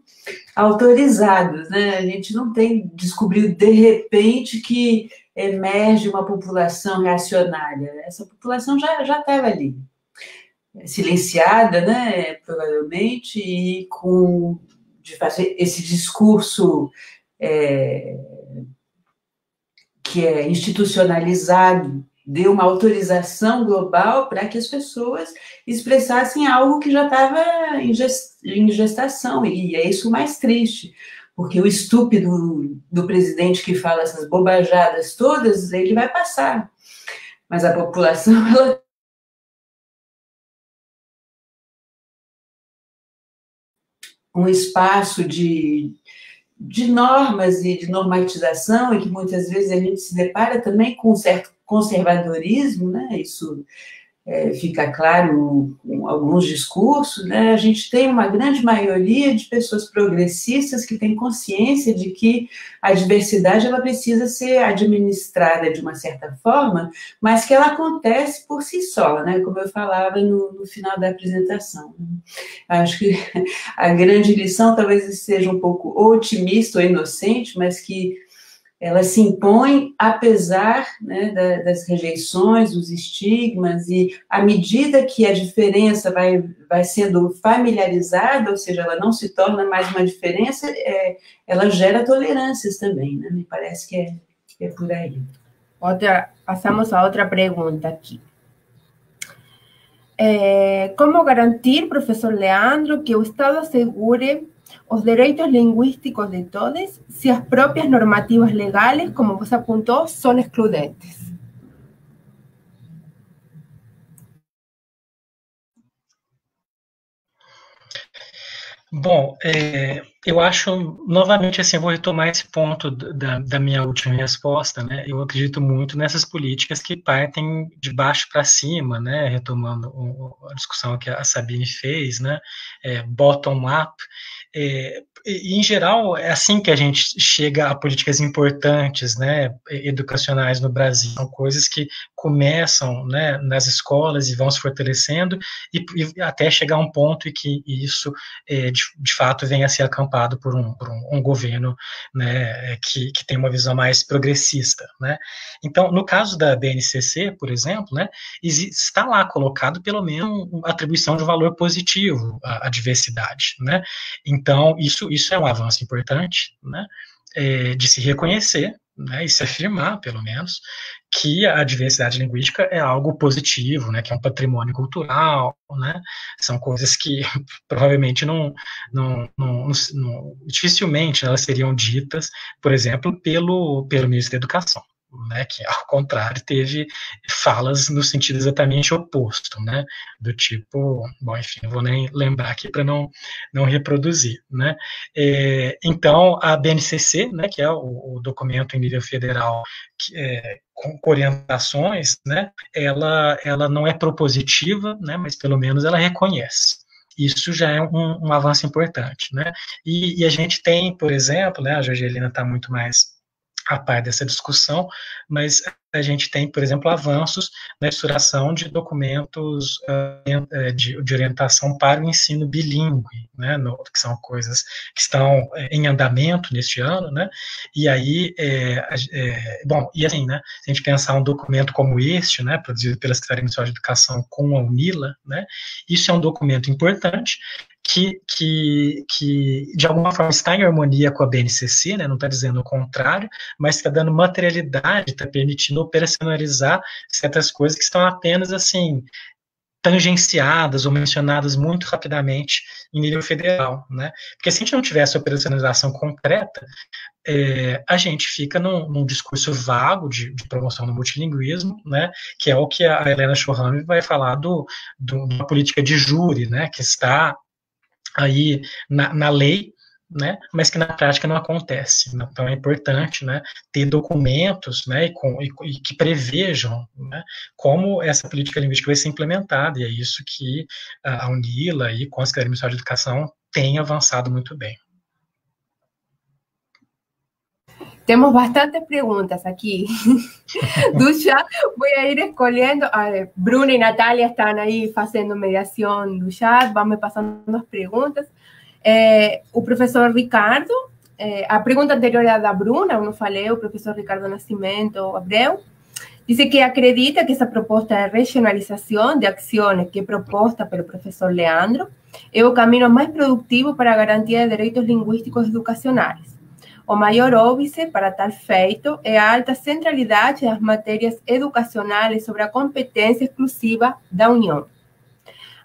[SPEAKER 2] autorizados, né? A gente não descobriu de repente que emerge uma população reacionária. Essa população já estava ali, silenciada, né? Provavelmente, e com, de fato, esse discurso que é institucionalizado deu uma autorização global para que as pessoas expressassem algo que já estava em gestação, e é isso o mais triste, porque o estúpido do presidente que fala essas bobajadas todas, ele vai passar, mas a população, ela um espaço de normas e de normatização, e que muitas vezes a gente se depara também com um certo conservadorismo, né? Isso fica claro com alguns discursos, né? A gente tem uma grande maioria de pessoas progressistas que têm consciência de que a diversidade ela precisa ser administrada de uma certa forma, mas que ela acontece por si só, né? Como eu falava no final da apresentação. Acho que a grande lição talvez seja um pouco otimista ou inocente, mas que ela se impõe apesar, né, das rejeições, dos estigmas, e à medida que a diferença vai sendo familiarizada, ou seja, ela não se torna mais uma diferença, ela gera tolerâncias também, né? Me parece que é por aí.
[SPEAKER 1] Passamos a outra pergunta aqui. Como garantir, professor Leandro, que o Estado assegure os direitos lingüísticos de todos se as próprias normativas legales, como você apontou, são excludentes?
[SPEAKER 3] Bom, eu acho, novamente, assim, eu vou retomar esse ponto da minha última resposta, né? Eu acredito muito nessas políticas que partem de baixo para cima, né? Retomando a discussão que a Sabine fez, né? Bottom-up. Em geral, é assim que a gente chega a políticas importantes, né, educacionais no Brasil. São coisas que começam, né, nas escolas e vão se fortalecendo e até chegar a um ponto em que isso, de fato, venha a ser acampado por um governo, né, que tem uma visão mais progressista, né. Então, no caso da BNCC, por exemplo, né, está lá colocado pelo menos a atribuição de um valor positivo à diversidade, né. Então, isso é um avanço importante, né, de se reconhecer, né, e se afirmar, pelo menos, que a diversidade linguística é algo positivo, né, que é um patrimônio cultural, né, são coisas que provavelmente dificilmente elas seriam ditas, por exemplo, pelo ministro da Educação, né, que, ao contrário, teve falas no sentido exatamente oposto, né, do tipo, bom, enfim, não vou nem lembrar aqui para não reproduzir, né. Então, a BNCC, né, que é o documento em nível federal com orientações, né, ela não é propositiva, né, mas pelo menos ela reconhece. Isso já é um avanço importante, né. E a gente tem, por exemplo, né, a Jorgelina está muito mais a par dessa discussão, mas a gente tem, por exemplo, avanços na estruturação de documentos de orientação para o ensino bilíngue, né, que são coisas que estão em andamento neste ano, né, e aí, bom, e assim, né, se a gente pensar um documento como este, né, produzido pela Secretaria Municipal de Educação com a UNILA, né, isso é um documento importante, que de alguma forma está em harmonia com a BNCC, né, não está dizendo o contrário, mas está dando materialidade, está permitindo operacionalizar certas coisas que estão apenas assim tangenciadas ou mencionadas muito rapidamente em nível federal, né? Porque se a gente não tivesse operacionalização concreta, a gente fica num discurso vago de promoção do multilinguismo, né? Que é o que a Helena Schorrami vai falar da política de júri, né? Que está aí na lei, né, mas que na prática não acontece. Então é importante, né, ter documentos, né, e que prevejam, né, como essa política linguística vai ser implementada, e é isso que a UNILA e com a Secretaria Municipal de Educação tem avançado muito bem.
[SPEAKER 1] Temos bastantes preguntas aquí. Ducha, voy a ir escolhendo. Bruna y Natalia están ahí haciendo mediación do chat. Vamos pasando as perguntas. O professor Ricardo, a pergunta anterior era da Bruna, eu não falei, o professor Ricardo Nascimento Abreu, dice que acredita que essa proposta de regionalização de ações que é proposta pelo professor Leandro é o caminho mais produtivo para a garantia de direitos linguísticos educacionais. O maior óbice para tal feito é a alta centralidade das matérias educacionais sobre a competência exclusiva da União.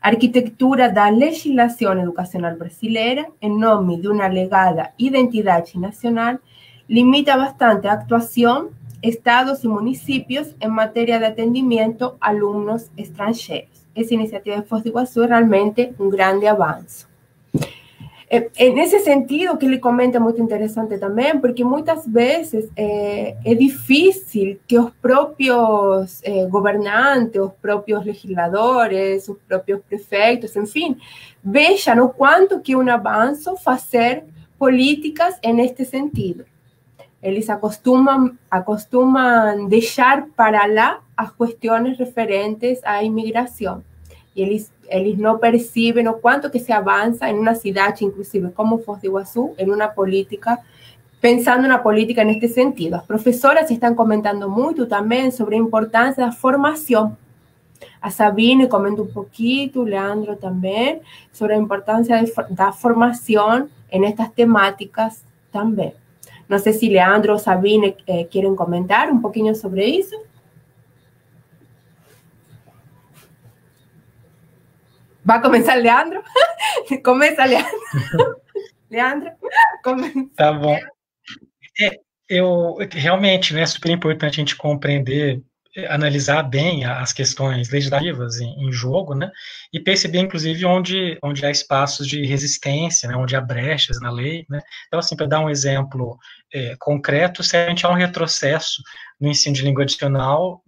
[SPEAKER 1] A arquitetura da legislação educacional brasileira, em nome de uma alegada identidade nacional, limita bastante a atuação estados e municípios em matéria de atendimento a alunos estrangeiros. Essa iniciativa de Foz do Iguaçu é realmente um grande avanço. Nesse sentido, que ele comenta muito interessante também, porque muitas vezes é difícil que os próprios governantes, os próprios legisladores, os próprios prefeitos, enfim, vejam o quanto que é um avanço fazer políticas neste sentido. Eles acostumam deixar para lá as questões referentes à imigração. E eles não percebem o quanto que se avança em uma cidade, inclusive como Foz do Iguaçu, em uma política, pensando na política neste sentido. As professoras estão comentando muito também sobre a importância da formação. A Sabine comenta um pouquinho, o Leandro também, sobre a importância da formação nestas temáticas também. Não sei se Leandro ou Sabine querem comentar um pouquinho sobre isso. Vai começar, Leandro? Começa, Leandro. Leandro, começa.
[SPEAKER 3] Tá bom. Realmente, né, é super importante a gente compreender, analisar bem as questões legislativas em jogo, né, e perceber, inclusive, onde há espaços de resistência, né, onde há brechas na lei, né. Então, assim, para dar um exemplo concreto, se a gente há um retrocesso no ensino de língua adicional,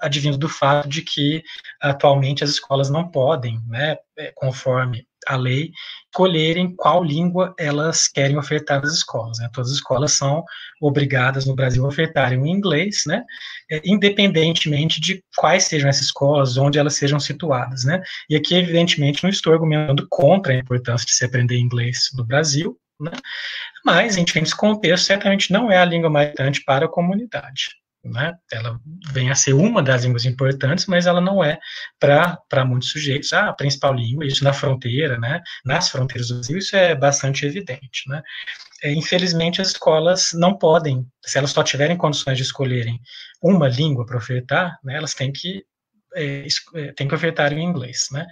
[SPEAKER 3] advindo do fato de que, atualmente, as escolas não podem, né, conforme a lei, escolherem qual língua elas querem ofertar nas escolas, né. Todas as escolas são obrigadas no Brasil a ofertarem o inglês, né, independentemente de quais sejam essas escolas, onde elas sejam situadas, né. E aqui, evidentemente, não estou argumentando contra a importância de se aprender inglês no Brasil, né, mas, em diferentes contextos, certamente não é a língua mais importante para a comunidade, né? Ela vem a ser uma das línguas importantes, mas ela não é para muitos sujeitos a principal língua, isso na fronteira, né? Nas fronteiras do Brasil, isso é bastante evidente, né? Infelizmente, as escolas não podem, se elas só tiverem condições de escolherem uma língua para ofertar, né, elas têm que ofertar em inglês, né?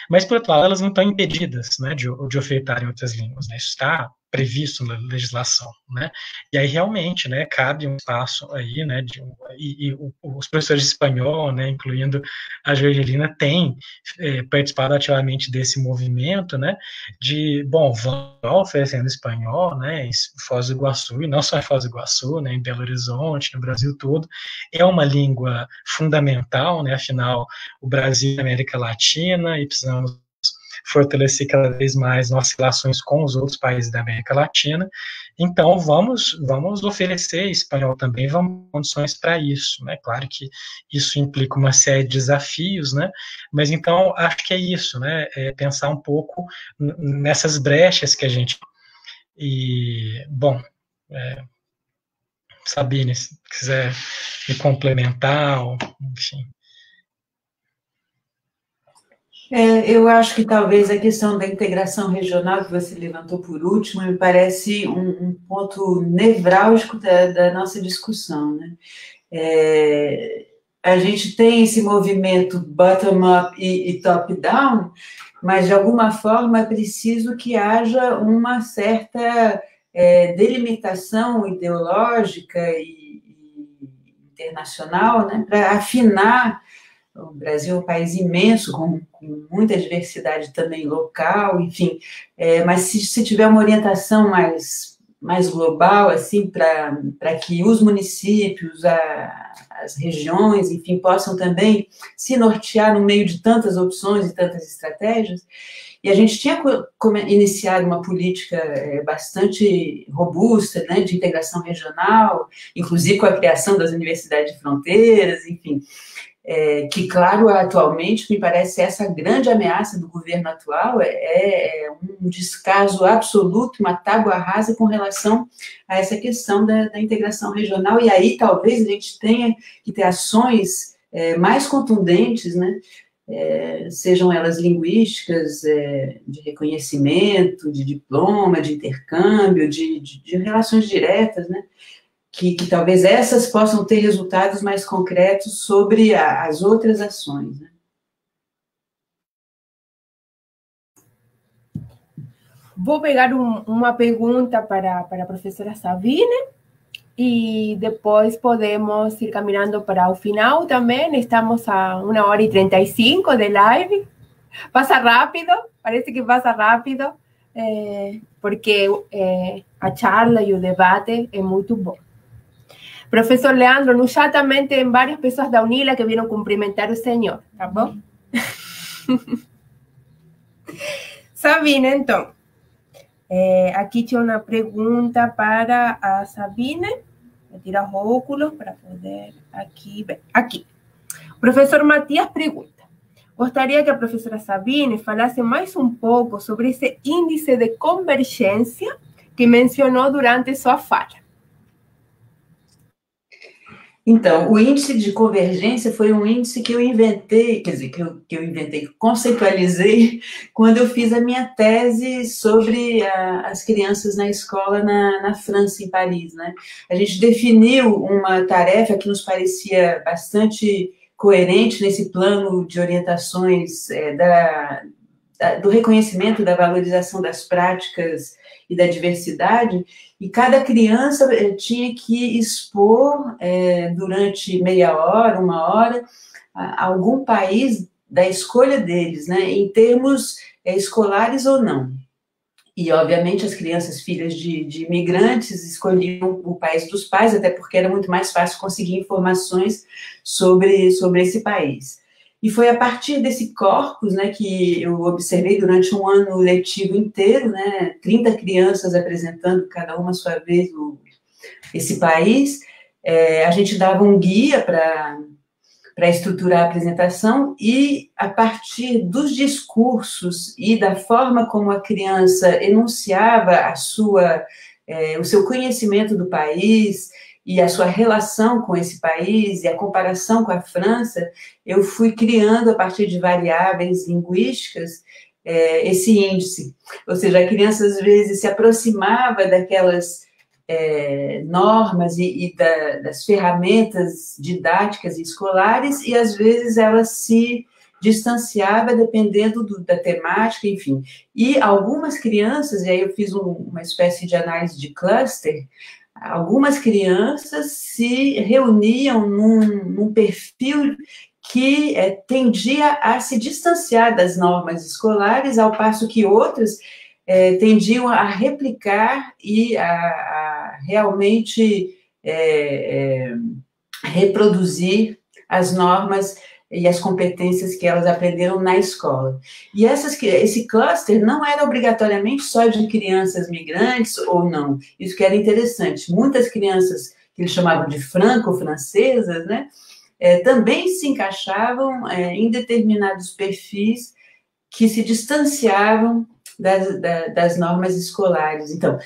[SPEAKER 3] Mas, por outro lado, elas não estão impedidas, né, de ofertarem outras línguas, né? Isso está previsto na legislação, né? E aí realmente, né, cabe um espaço aí, né, os professores de espanhol, né, incluindo a Jorgelina, têm participado ativamente desse movimento, né, vão oferecendo espanhol, né, em Foz do Iguaçu, e não só em Foz do Iguaçu, né, em Belo Horizonte, no Brasil todo, é uma língua fundamental, né, afinal, o Brasil é América Latina, e precisamos fortalecer cada vez mais nossas relações com os outros países da América Latina. Então, vamos oferecer espanhol também, vamos ter condições para isso, né? Claro que isso implica uma série de desafios, né? Mas, então, acho que é isso, né? Pensar um pouco nessas brechas que a gente... E, bom, Sabine, se quiser me complementar, ou, enfim...
[SPEAKER 2] Eu acho que talvez a questão da integração regional que você levantou por último me parece um ponto nevrálgico da nossa discussão, né? A gente tem esse movimento bottom-up e top-down, mas de alguma forma é preciso que haja uma certa delimitação ideológica e internacional, né, para afinar. O Brasil é um país imenso, com muita diversidade também local, enfim, mas se tiver uma orientação mais global, assim, para que os municípios, as regiões, enfim, possam também se nortear no meio de tantas opções e tantas estratégias. E a gente tinha iniciado uma política bastante robusta, né, de integração regional, inclusive com a criação das universidades de fronteiras, enfim, que, claro, atualmente, me parece essa grande ameaça do governo atual é um descaso absoluto, uma tábua rasa com relação a essa questão da integração regional, e aí talvez a gente tenha que ter ações mais contundentes, né, sejam elas linguísticas, de reconhecimento, de diploma, de intercâmbio, de relações diretas, né, que talvez essas possam ter resultados mais concretos sobre as outras ações, né?
[SPEAKER 1] Vou pegar uma pergunta para a professora Sabine e depois podemos ir caminhando para o final também. Estamos a 1h35 de live. Passa rápido, parece que passa rápido, porque a charla e o debate é muito bom. Professor Leandro, no chat também tem várias pessoas da UNILA que vieram cumprimentar o senhor, tá bom? Sabine, então, aqui tinha uma pergunta para a Sabine. Vou tirar os óculos para poder aqui. O professor Matias pergunta: gostaria que a professora Sabine falasse mais um pouco sobre esse índice de convergência que mencionou durante sua fala.
[SPEAKER 2] Então, o índice de convergência foi um índice que eu inventei, quer dizer, que eu inventei, conceitualizei, quando eu fiz a minha tese sobre as crianças na escola na França, em Paris, né? A gente definiu uma tarefa que nos parecia bastante coerente nesse plano de orientações do reconhecimento, da valorização das práticas e da diversidade, e cada criança tinha que expor durante meia hora, 1 hora, algum país da escolha deles, né, em termos escolares ou não. E, obviamente, as crianças filhas de imigrantes escolhiam o país dos pais, até porque era muito mais fácil conseguir informações sobre esse país. E foi a partir desse corpus, né, que eu observei durante um ano letivo inteiro, né, 30 crianças apresentando cada uma a sua vez esse país. A gente dava um guia para estruturar a apresentação e, a partir dos discursos e da forma como a criança enunciava o seu conhecimento do país e a sua relação com esse país e a comparação com a França, eu fui criando, a partir de variáveis linguísticas, esse índice. Ou seja, a criança, às vezes, se aproximava daquelas normas e das ferramentas didáticas e escolares, e, às vezes, ela se distanciava dependendo da temática, enfim. E algumas crianças, e aí eu fiz uma espécie de análise de cluster, algumas crianças se reuniam num perfil que tendia a se distanciar das normas escolares, ao passo que outras tendiam a replicar e a realmente reproduzir as normas e as competências que elas aprenderam na escola. E esse cluster não era obrigatoriamente só de crianças migrantes ou não. Isso que era interessante. Muitas crianças que eles chamavam de franco-francesas, né, também se encaixavam em determinados perfis que se distanciavam das normas escolares. Então,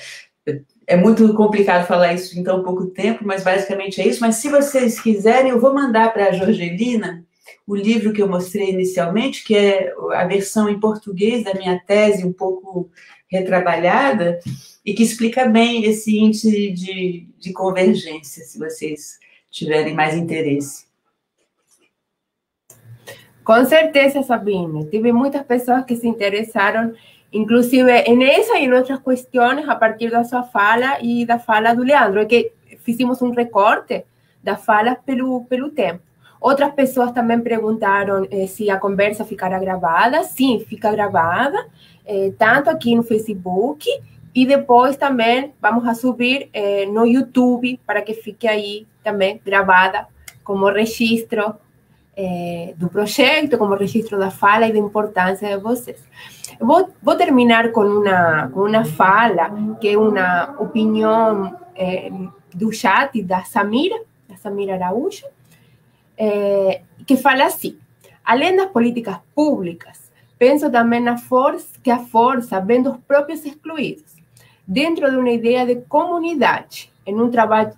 [SPEAKER 2] é muito complicado falar isso em tão pouco tempo, mas basicamente é isso. Mas se vocês quiserem, eu vou mandar para a Jorgelina o livro que eu mostrei inicialmente, que é a versão em português da minha tese, um pouco retrabalhada, e que explica bem esse índice de convergência, se vocês tiverem mais interesse.
[SPEAKER 1] Com certeza, Sabine. Tive muitas pessoas que se interessaram, inclusive nessa e em outras questões, a partir da sua fala e da fala do Leandro, que fizemos um recorte das falas pelo tempo. Outras pessoas também perguntaram se a conversa ficará gravada. Sim, fica gravada, tanto aqui no Facebook, e depois também vamos a subir no YouTube, para que fique aí também gravada como registro do projeto, como registro da fala e da importância de vocês. Vou terminar com uma fala, que é uma opinião do chat da Samira Araújo, que fala assim: além das políticas públicas, penso também que a força vem dos próprios excluídos, dentro de uma ideia de comunidade, em um trabalho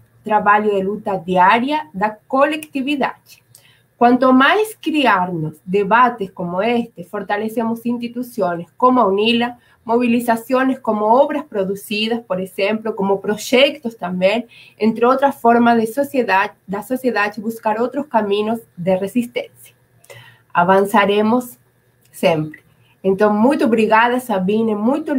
[SPEAKER 1] de luta diária da coletividade. Quanto mais criarmos debates como este, fortalecemos instituciones como a UNILA, movilizaciones como obras producidas, por exemplo, como projetos também, entre outras formas da sociedade buscar outros caminhos de resistência. Avançaremos sempre. Então, muito obrigada, Sabine, muito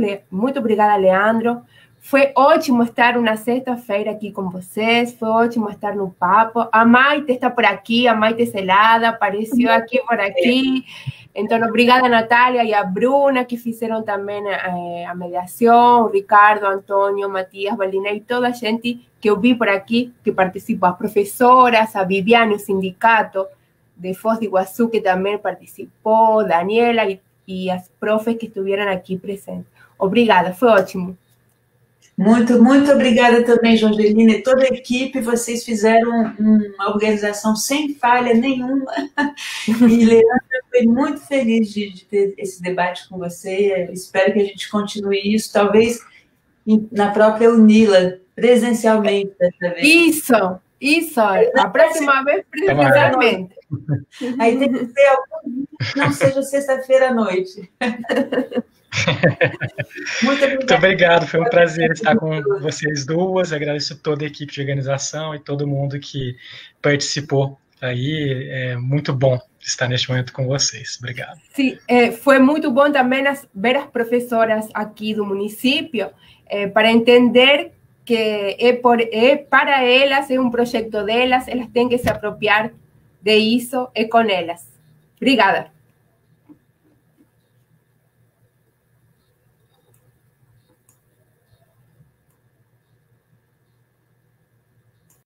[SPEAKER 1] obrigada, Leandro. Foi ótimo estar uma sexta-feira aqui com vocês, foi ótimo estar no papo. A Maite está por aqui, a Maite Celada apareceu aqui por aqui. Então, obrigada, Natália e a Bruna, que fizeram também a mediação, o Ricardo, Antônio, Matias, Valdinei, toda a gente que eu vi por aqui, que participou, as professoras, a Viviane, o sindicato de Foz do Iguaçu, que também participou, Daniela e as profes que estiveram aqui presentes. Obrigada, foi ótimo.
[SPEAKER 2] Muito, muito obrigada também, Jorgelina, e toda a equipe. Vocês fizeram uma organização sem falha nenhuma. E Leandro, foi muito feliz de ter esse debate com você. Espero que a gente continue isso, talvez na própria UNILA, presencialmente dessa vez.
[SPEAKER 1] Isso. A próxima vez, presencialmente.
[SPEAKER 2] Aí tem que ser algum dia que não seja sexta-feira à noite.
[SPEAKER 3] Muito obrigado, foi um prazer estar com vocês duas. Agradeço toda a equipe de organização e todo mundo que participou aí. É muito bom estar neste momento com vocês. Obrigado.
[SPEAKER 1] Sim, foi muito bom também ver as professoras aqui do município, para entender que para elas, é um projeto delas, elas têm que se apropriar de isso, é com elas. Obrigada.